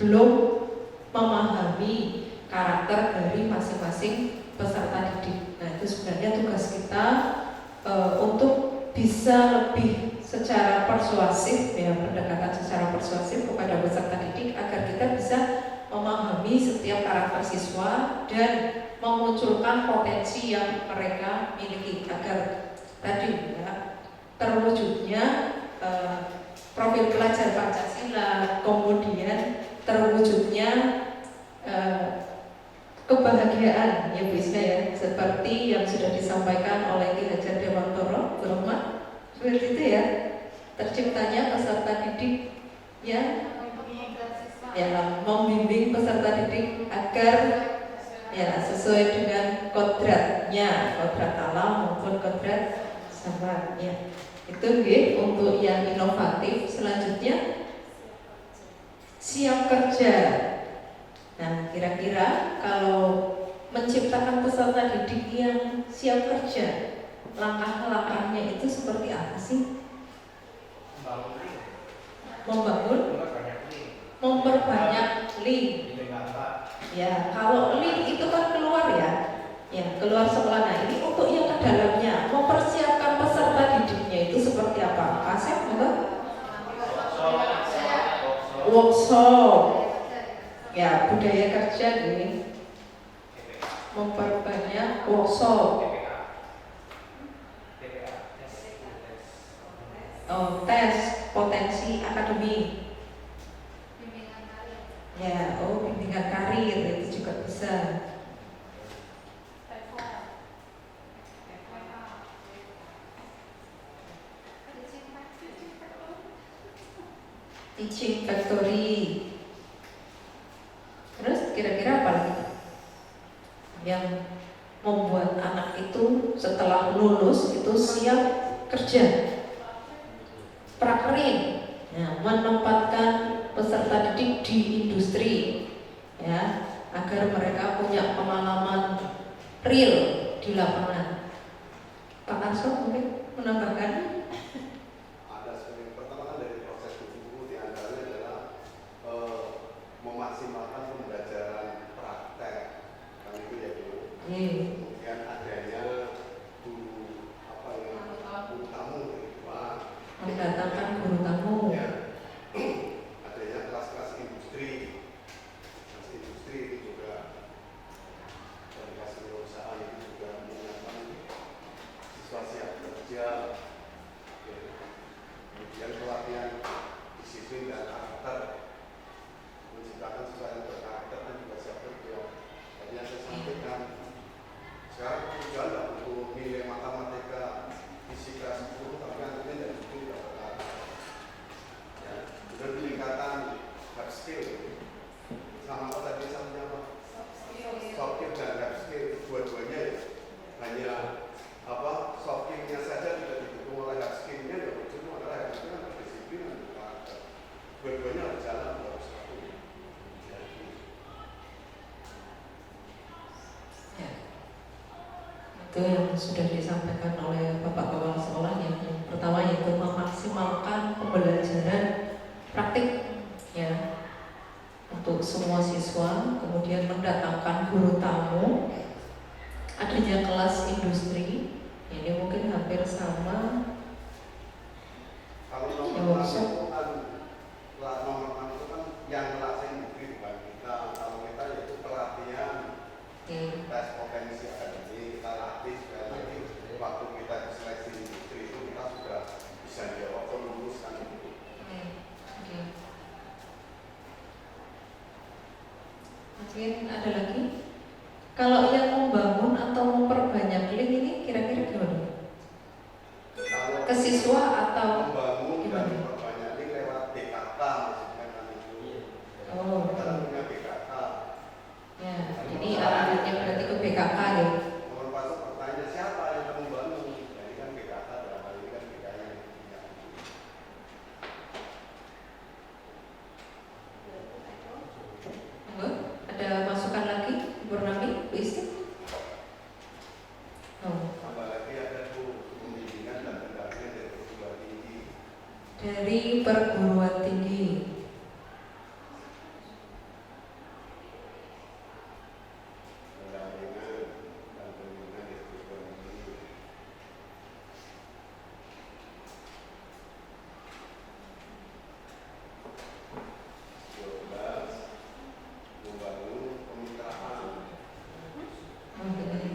belum memahami karakter dari masing-masing peserta didik. Nah itu sebenarnya tugas kita untuk bisa lebih secara persuasif, ya, pendekatan secara persuasif kepada peserta didik agar kita bisa memahami setiap karakter siswa dan memunculkan potensi yang mereka miliki agar tadi ya terwujudnya profil pelajar Pancasila, kemudian terwujudnya kebahagiaan ya Bu Isna ya, seperti yang sudah disampaikan oleh Ki Hajar Dewantoro Rahmat, seperti itu ya, terciptanya peserta didik yang ya membimbing peserta didik agar ya sesuai dengan kodratnya, kodrat alam maupun kodrat zaman ya. Itu ya, untuk yang inovatif. Selanjutnya siap kerja. Nah, kira-kira kalau menciptakan peserta didik yang siap kerja, langkah-langkahnya itu seperti apa sih? Memperbanyak link. Ya, kalau link itu kan keluar ya, keluar sekolah. Nah, ini untuk yang ke dalamnya, mempersiapkan peserta didiknya itu seperti apa? Asep, betul? Ya, budaya kerja nih. Memperbanyak workshop. Oh, tes potensi akademik. Ya, bimbingan karir itu juga bisa. Teaching factory. Terus kira-kira apa lagi yang membuat anak itu setelah lulus itu siap kerja? Prakerin, ya, menempatkan peserta didik di industri, ya, agar mereka punya pengalaman real di lapangan. Pak Arso mungkin menambahkan. Pertama kan dari proses buku di antaranya adalah memaksimalkan pembelajaran praktek, kan itu ya Bu. Kemudian adanya guru tamu mendatangkan guru tamu. Ya. Adanya kelas-kelas industri itu juga, dan kelas perusahaan itu juga menyiapkan siswa siap kerja. Ya. Kemudian pelatihan disiplin dan karakter, menciptakan siswa yang berkarakter dan juga siap kerja. Tadi yang saya sampaikan, sekarang tujuan tidak untuk nilai matematika, fisika 10, tapi nantinya dari itu tidak berkarakter. Ya, sudah peningkatan hard skill. Sama apa tadi samanya apa? Soft skill dan hard skill, dua-duanya ya. Hanya soft skill-nya saja tidak didukung oleh hard skill-nya, ya ujungnya adalah hard skill dan disiplin dan karakter. Dua-duanya harus jalan, harus satu. Ya. Itu yang sudah disampaikan oleh Bapak Kepala Sekolah yang pertama yaitu memaksimalkan pembelajaran praktik, ya, untuk semua siswa, kemudian mendatangkan guru tamu, adanya kelas industri, ini mungkin hampir sama. Kalau nomor 6 itu kan yang kelas industri bukan kita. Kalau kita yaitu pelatihan, tes potensi akademik, kita latih sekali lagi. Waktu kita seleksi industri itu kita sudah bisa jawab meluluskan itu. Mungkin ada lagi. Kalau yang membangun atau memperbanyak link ini kira-kira gimana? Ke siswa atau membangun dan memperbanyak link lewat BKK maksudnya kan itu. Kita punya BKK. Ya, jadi arahnya berarti ke BKK ya. Nomor pasok pertanyaan siapa yang membangun? Jadi kan BKK dalam hal ini kan BKK yang punya. Ada masukan lagi, Bu Nami, Bu Isti? Tambah lagi ada pembimbingan dan pendampingan dari perguruan tinggi. Dari perguruan tinggi.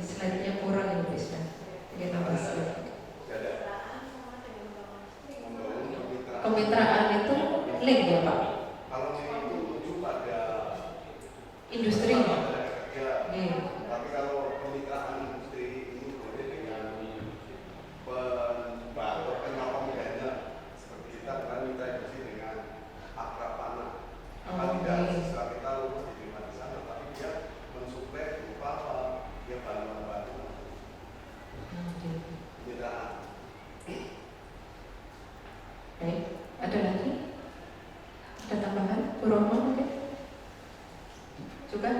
Slide-nya kurang ini bisa. Kita tambah slide. Kemitraan itu link ya Pak? Kalau ini itu menuju pada industri. Tapi kalau kemitraan industri ini boleh dengan penyokong dana. Seperti kita kan mitra industri dengan Akrapana. Tidak siswa kita lulus diterima di sana, tapi dia mensuplai berupa apa? Dia bantu-bantu. Kemitraan. Baik, ada lagi? Ada tambahan? Bu Romo mungkin? Juga?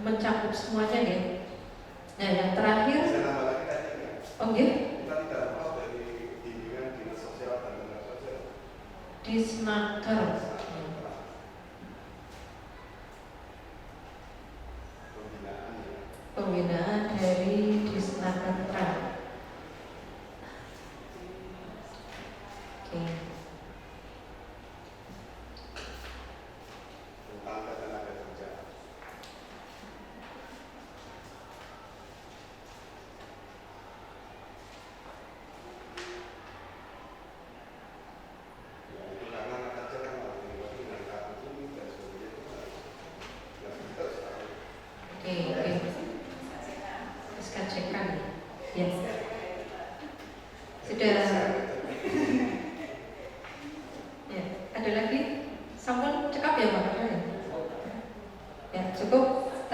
Mencakup semuanya ya? Nah yang terakhir. Saya nambah lagi tadi ya. Oh iya? Kita tidak lepas dari bimbingan dinas sosial dan tenaga sosial. Disnaker. Pembinaan dari Disnaker. Oke.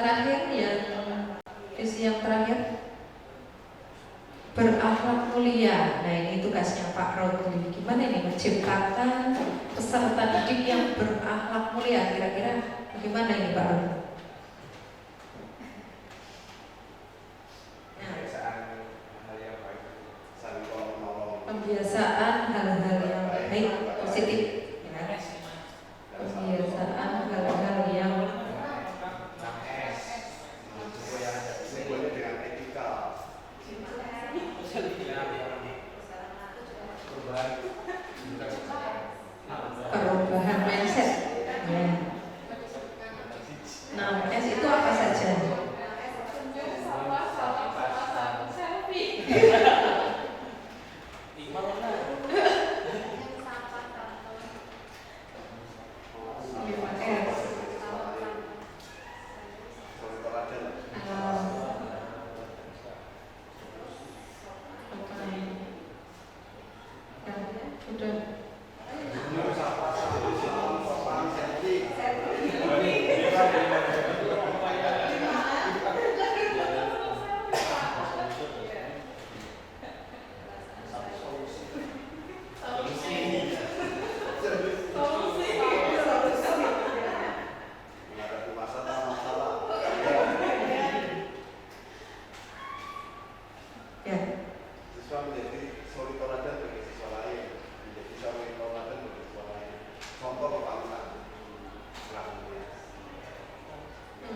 terakhir yang visi yang terakhir berakhlak mulia. Nah ini tugasnya Pak Rodli. Gimana ini menciptakan peserta didik yang berakhlak mulia? Kira-kira bagaimana ini Pak Rodli? Pembiasaan hal-hal yang baik, positif, ya. Pembiasaan hal-hal yang perubahan mindset. Ya. 6S itu apa saja?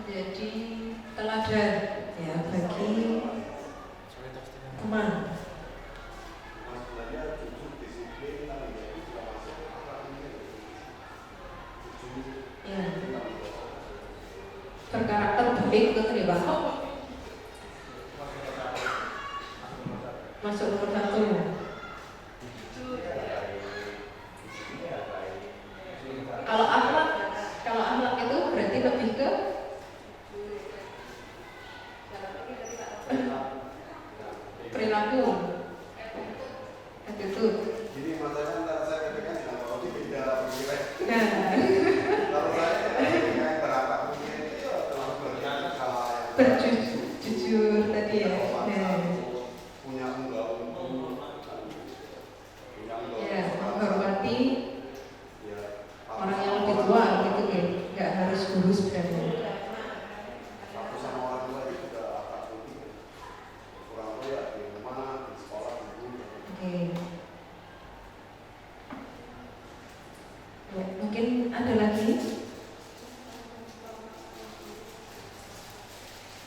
menjadi teladan ya bagi teman. Ya. Berkarakter baik betul ya Pak. Masuk nomor 1. Kalau akhlak itu berarti lebih ke perilaku, attitude. Ini matanya antara saya ketika dengan Pak Odi beda pemikiran. Nah. Kalau saya ketika yang berakhlak mungkin itu terlalu berjalan salah. Berjujur tadi ya. Punya unggahan. Ya, menghormati orang yang lebih tua gitu ya. Nggak harus guru sebenarnya. Satu sama orang tua itu juga akhlak budi. Orang tua ya di rumah, di sekolah, di rumah. Oke. Ya, mungkin ada lagi.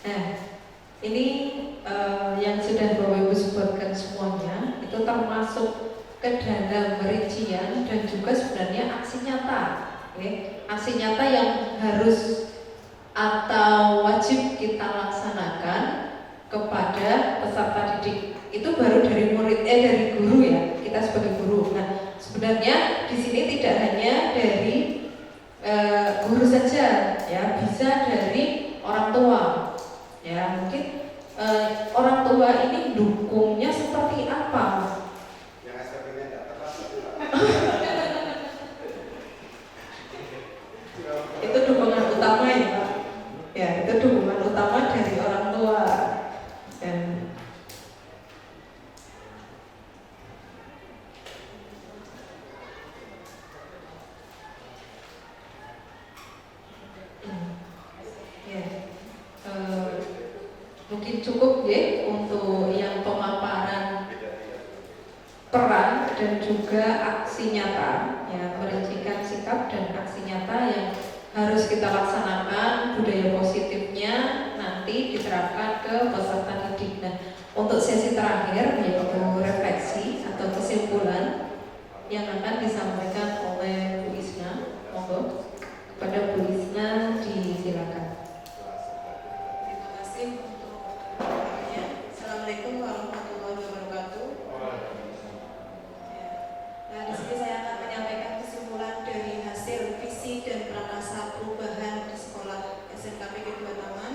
Nah, ini yang sudah Bapak Ibu sebutkan semuanya itu termasuk ke dalam rincian dan juga sebenarnya aksi nyata. Okay? Aksi nyata yang harus atau wajib kita laksanakan kepada peserta didik. Itu baru dari murid dari guru ya, kita sebagai guru. Nah, sebenarnya di sini tidak hanya dari guru saja ya, bisa dari orang tua. Ya, mungkin orang tua ini dukungnya seperti apa? Yang SPP-nya tidak tepat. Itu dukungan utama ya Pak. Ya, itu dukungan utama dari orang tua. Dan ya, mungkin cukup ya untuk yang pemaparan peran dan juga aksi nyata, ya merincikan sikap dan aksi nyata yang harus kita laksanakan. Budaya positifnya nanti diterapkan ke peserta didik. Nah, untuk sesi terakhir yaitu refleksi atau kesimpulan yang akan disampaikan oleh Bu Isna, monggo kepada Bu Isna disilakan. Terima kasih untuk pertanyaannya. Assalamualaikum warahmatullahi wabarakatuh. Nah, di sini saya akan menyampaikan kesimpulan dari hasil visi dan prakasa perubahan di sekolah SMK PG 2 Taman.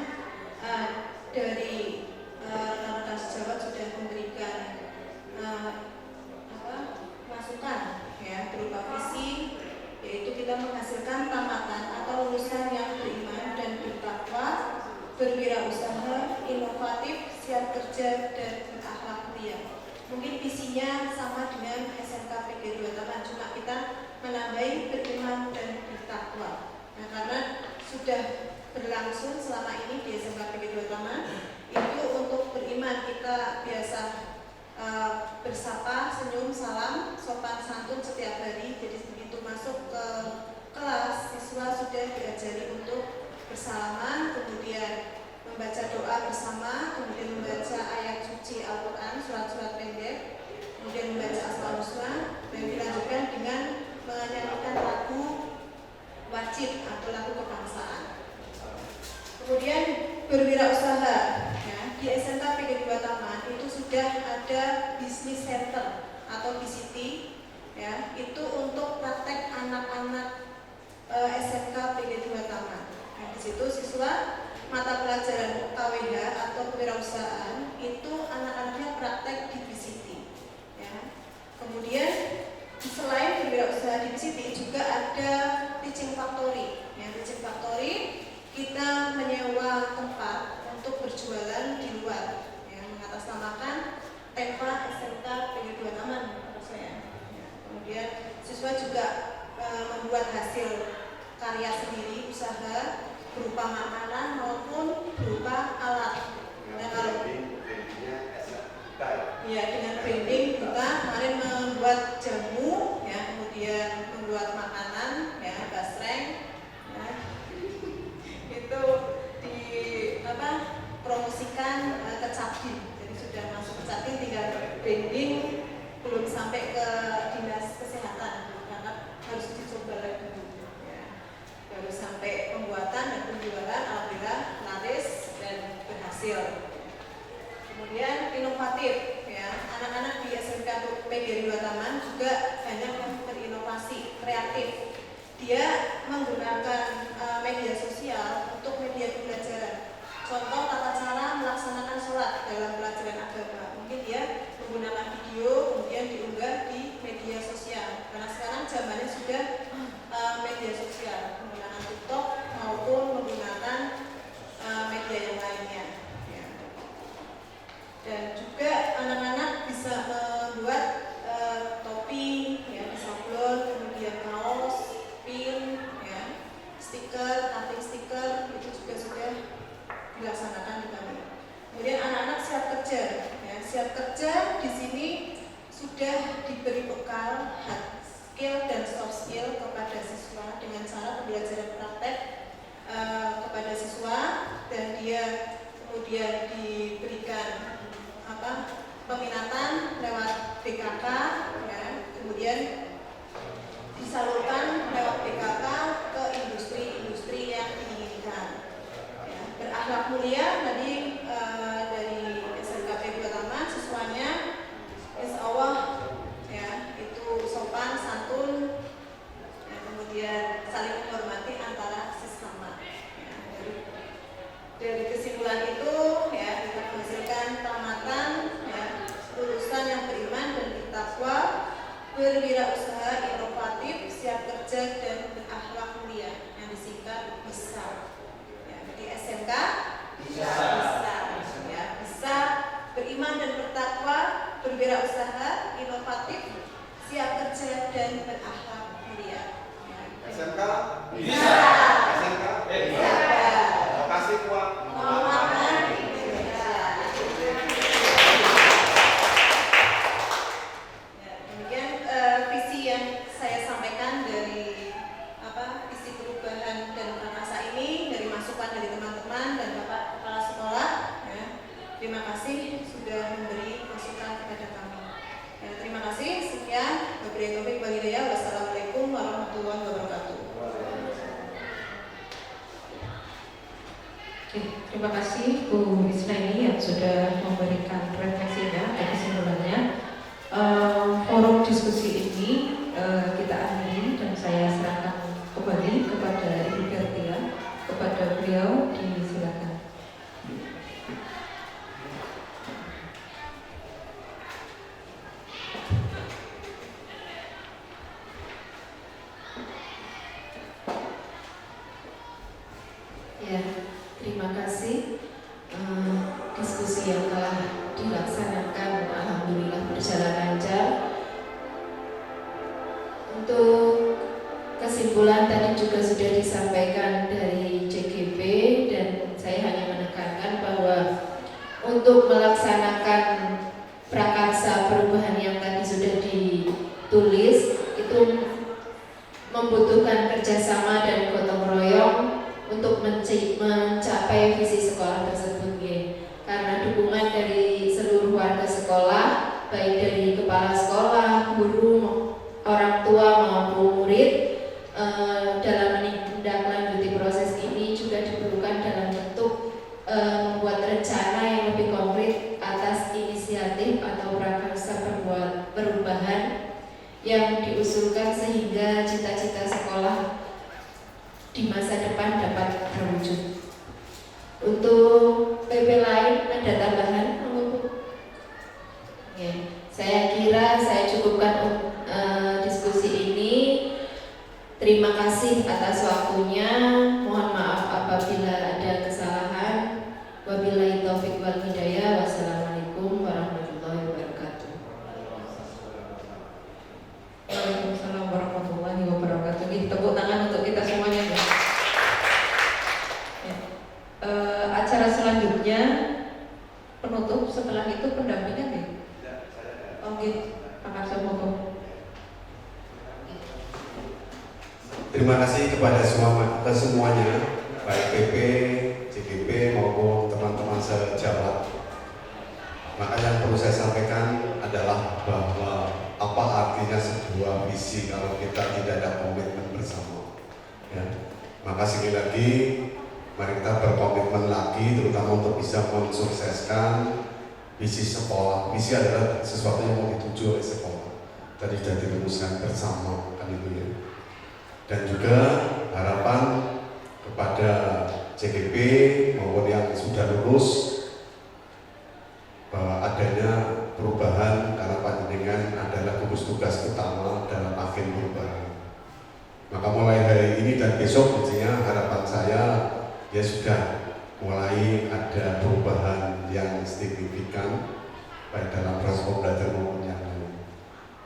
Dari rekan-rekan sejawat sudah memberikan masukan ya berupa visi, yaitu kita menghasilkan tamatan atau lulusan yang beriman dan siap kerja dan berakhlak mulia. Mungkin visinya sama dengan SMK PG 2 Taman, cuma kita menambahi beriman dan bertakwa. Nah, karena sudah berlangsung selama ini di SMK PG 2 Taman, itu untuk beriman kita biasa bersapa, senyum, salam, sopan santun setiap hari. Jadi begitu masuk ke kelas, siswa sudah diajari untuk bersalaman, kemudian membaca doa bersama, kemudian membaca ayat suci Al-Quran, surat-surat pendek, kemudian membaca Asmaul Husna, dan dilanjutkan dengan menyanyikan lagu wajib atau lagu kebangsaan. Kemudian berwirausaha, ya, di SMK PG 2 Taman itu sudah ada business center atau BCT, ya, itu untuk praktek anak-anak SMK PG 2 Taman. Nah, di situ siswa mata pelajaran KWH atau kewirausahaan itu anak-anaknya praktek di BCT, ya. Kemudian selain berwirausaha di BCT juga ada teaching factory, ya. Teaching factory kita menyewa tempat untuk berjualan di luar, ya, mengatasnamakan tema SMK PG 2 Taman menurut saya. Ya. Kemudian siswa juga membuat hasil karya sendiri, usaha berupa makanan maupun berupa alat. Nah, kalau ya dengan branding kita kemarin membuat jamu, ya, kemudian membuat makanan, ya, basreng, ya, itu di promosikan ke Capdim. Jadi sudah masuk ke Capdim, tinggal branding, belum sampai ke dinas kesehatan karena harus dicoba lagi. Baru sampai pembuatan dan penjualan, alhamdulillah laris dan berhasil. Kemudian inovatif, ya, anak-anak di SMK PG 2 Taman juga banyak yang berinovasi, kreatif. Dia menggunakan media sosial untuk media pembelajaran. Contoh tata cara melaksanakan sholat dalam pelajaran agama. Mungkin dia menggunakan video, kemudian diunggah di media sosial. Karena sekarang zamannya sudah media sosial, menggunakan TikTok maupun menggunakan media yang lainnya, ya. Dan juga anak-anak bisa membuat topi, ya, sablon, kemudian kaos, pin, ya, stiker, cutting stiker, itu juga sudah dilaksanakan di kami. Kemudian anak-anak siap kerja, ya, siap kerja di sini sudah diberi bekal skill dan soft skill kepada siswa dengan cara pembelajaran praktek kepada siswa, dan dia kemudian diberikan peminatan lewat BKK, ya, kemudian disalurkan lewat BKK ke industri-industri yang diinginkan, ya. Berakhlak mulia tadi dari SMK PG 2 Taman, siswanya insya Allah, ya, itu sopan, santun, ya, kemudian saling menghormati antara sesama, ya. Dari kesimpulan itu, ya, kita menghasilkan tamatan, ya, lulusan yang beriman dan bertakwa, berwirausaha, inovatif, siap kerja dan berakhlak mulia, yang disingkat BISA. Ya, jadi SMK bisa, ya, bisa beriman dan bertakwa, berwirausaha, inovatif, siap kerja dan berakhlak mulia. Ya. SMK bisa. SMK bisa. Terima kasih Puan. Demikian visi yang saya sampaikan dari visi perubahan dan prakarsa ini, dari masukan dari teman-teman dan Bapak Kepala Sekolah, ya. Terima kasih sudah memberi masukan kepada kami. Ya, terima kasih. Sekian. Wabillahi taufiq wal hidayah. Wassalamualaikum warahmatullahi wabarakatuh. Oke, terima kasih Bu Isnaini yang sudah memberikan refleksinya dan kesimpulannya. Forum diskusi ini kita akhiri dan saya serahkan kembali kepada Ibu Bertia, kepada beliau, disilakan. Ya, terima kasih. Diskusi yang kali kesimpulan tadi juga sudah disampaikan dari JGP dan saya hanya menekankan bahwa untuk melaksanakan prakarsa perubahan yang tadi sudah ditulis itu membutuhkan kerjasama dan gotong royong untuk mencapai visi sekolah tersebut ya. Karena dukungan dari seluruh warga sekolah, baik dari kepala sekolah, guru, orang tua maupun murid dalam menindaklanjuti proses ini juga diperlukan dalam bentuk membuat rencana yang lebih konkret atas inisiatif atau prakarsa perubahan yang diusulkan sehingga cita-cita sekolah di masa depan dapat terwujud. Untuk PP lain ada tambahan? Oke, saya kira saya cukupkan diskusi ini. Terima kasih atas waktunya. Mohon maaf apabila ada kesalahan. Wabillahi taufiq wal hidayah. Wassalamualaikum warahmatullahi wabarakatuh. Waalaikumsalam warahmatullahi wabarakatuh. Tepuk tangan untuk kita semuanya. Ya. Acara selanjutnya penutup, setelah itu pendampingan ya. Oke, Pak Karso monggo. Terima kasih kepada semuanya, baik PP, JGP maupun teman-teman sejawat. Maka yang perlu saya sampaikan adalah bahwa apa artinya sebuah visi kalau kita tidak ada komitmen bersama. Ya. Maka sekali lagi, mari kita berkomitmen lagi, terutama untuk bisa mensukseskan visi sekolah. Visi adalah sesuatu yang mau dituju oleh sekolah. Tadi sudah dirumuskan bersama, kan itu ya. Dan juga harapan kepada JGP maupun yang sudah lulus bahwa adanya perubahan karena panjenengan adalah gugus tugas utama dalam agen perubahan. Maka mulai hari ini dan besok biasanya harapan saya ya sudah mulai ada perubahan yang signifikan baik dalam proses pembelajaran maupun yang lain.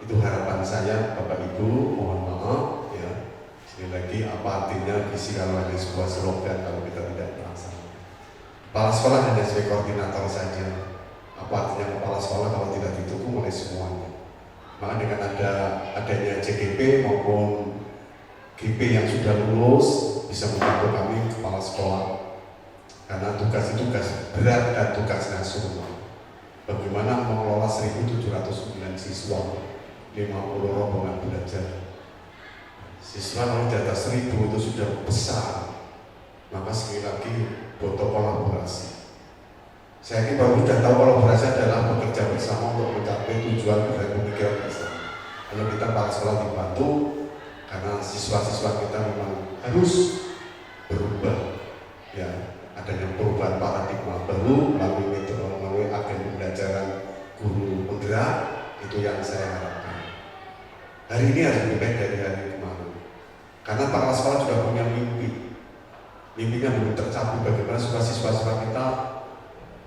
Itu harapan saya, Bapak Ibu, mohon maaf ya. Sekali lagi, apa artinya visi kalau hanya sebuah slogan kalau kita tidak melaksanakan? Kepala sekolah hanya sebagai koordinator saja. Apa artinya kepala sekolah kalau tidak didukung oleh semuanya? Maka dengan adanya JGP maupun GP yang sudah lulus bisa membantu kami kepala sekolah. Karena tugas itu tugas berat dan tugas nasional. Bagaimana mengelola 1.709 siswa, 50 rombongan belajar. Siswa kalau di atas 1.000 itu sudah besar, maka sekali lagi butuh kolaborasi. Saya ini baru sudah tahu kolaborasi adalah bekerja bersama untuk mencapai tujuan dan pemikiran bersama. Kalau kita para sekolah dibantu, karena siswa-siswa kita memang harus berubah, ya adanya perubahan paradigma baru melalui agen pembelajaran guru penggerak, itu yang saya harapkan. Hari ini harus lebih baik dari hari kemarin. Karena para sekolah juga punya mimpi. Mimpinya belum tercapai, bagaimana siswa-siswa kita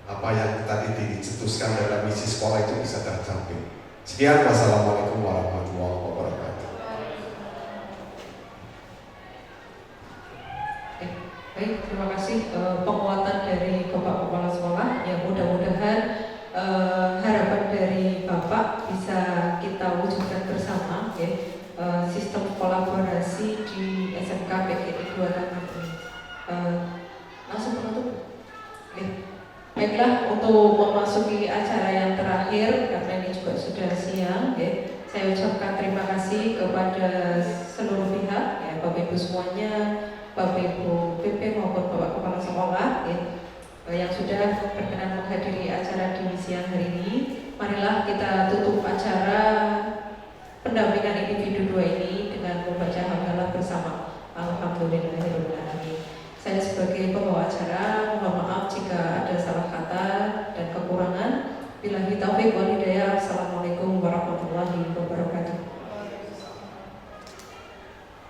apa yang tadi dicetuskan dalam misi sekolah itu bisa tercapai. Sekian, wassalamualaikum warahmatullahi wabarakatuh. Baik, terima kasih penguatan dari Bapak Kepala Sekolah yang mudah-mudahan harapan dari Bapak bisa kita wujudkan bersama ya. Sistem kolaborasi di SMK PGRI 2 Tangerang ini. Langsung penutup. Baiklah, untuk memasuki acara yang terakhir karena ini juga sudah siang, ya, saya ucapkan terima kasih kepada seluruh pihak, ya, Bapak Ibu semuanya, Bapak Ibu PP maupun Bapak Kepala Sekolah, ya, yang sudah berkenan menghadiri acara di siang hari ini. Marilah kita tutup acara pendampingan individu 2 ini dengan membaca hamdalah bersama. Alhamdulillahirobbilalamin. Saya sebagai pembawa acara mohon maaf jika ada salah kata dan kekurangan. Billahi taufiq wal hidayah. Assalamualaikum warahmatullahi wabarakatuh.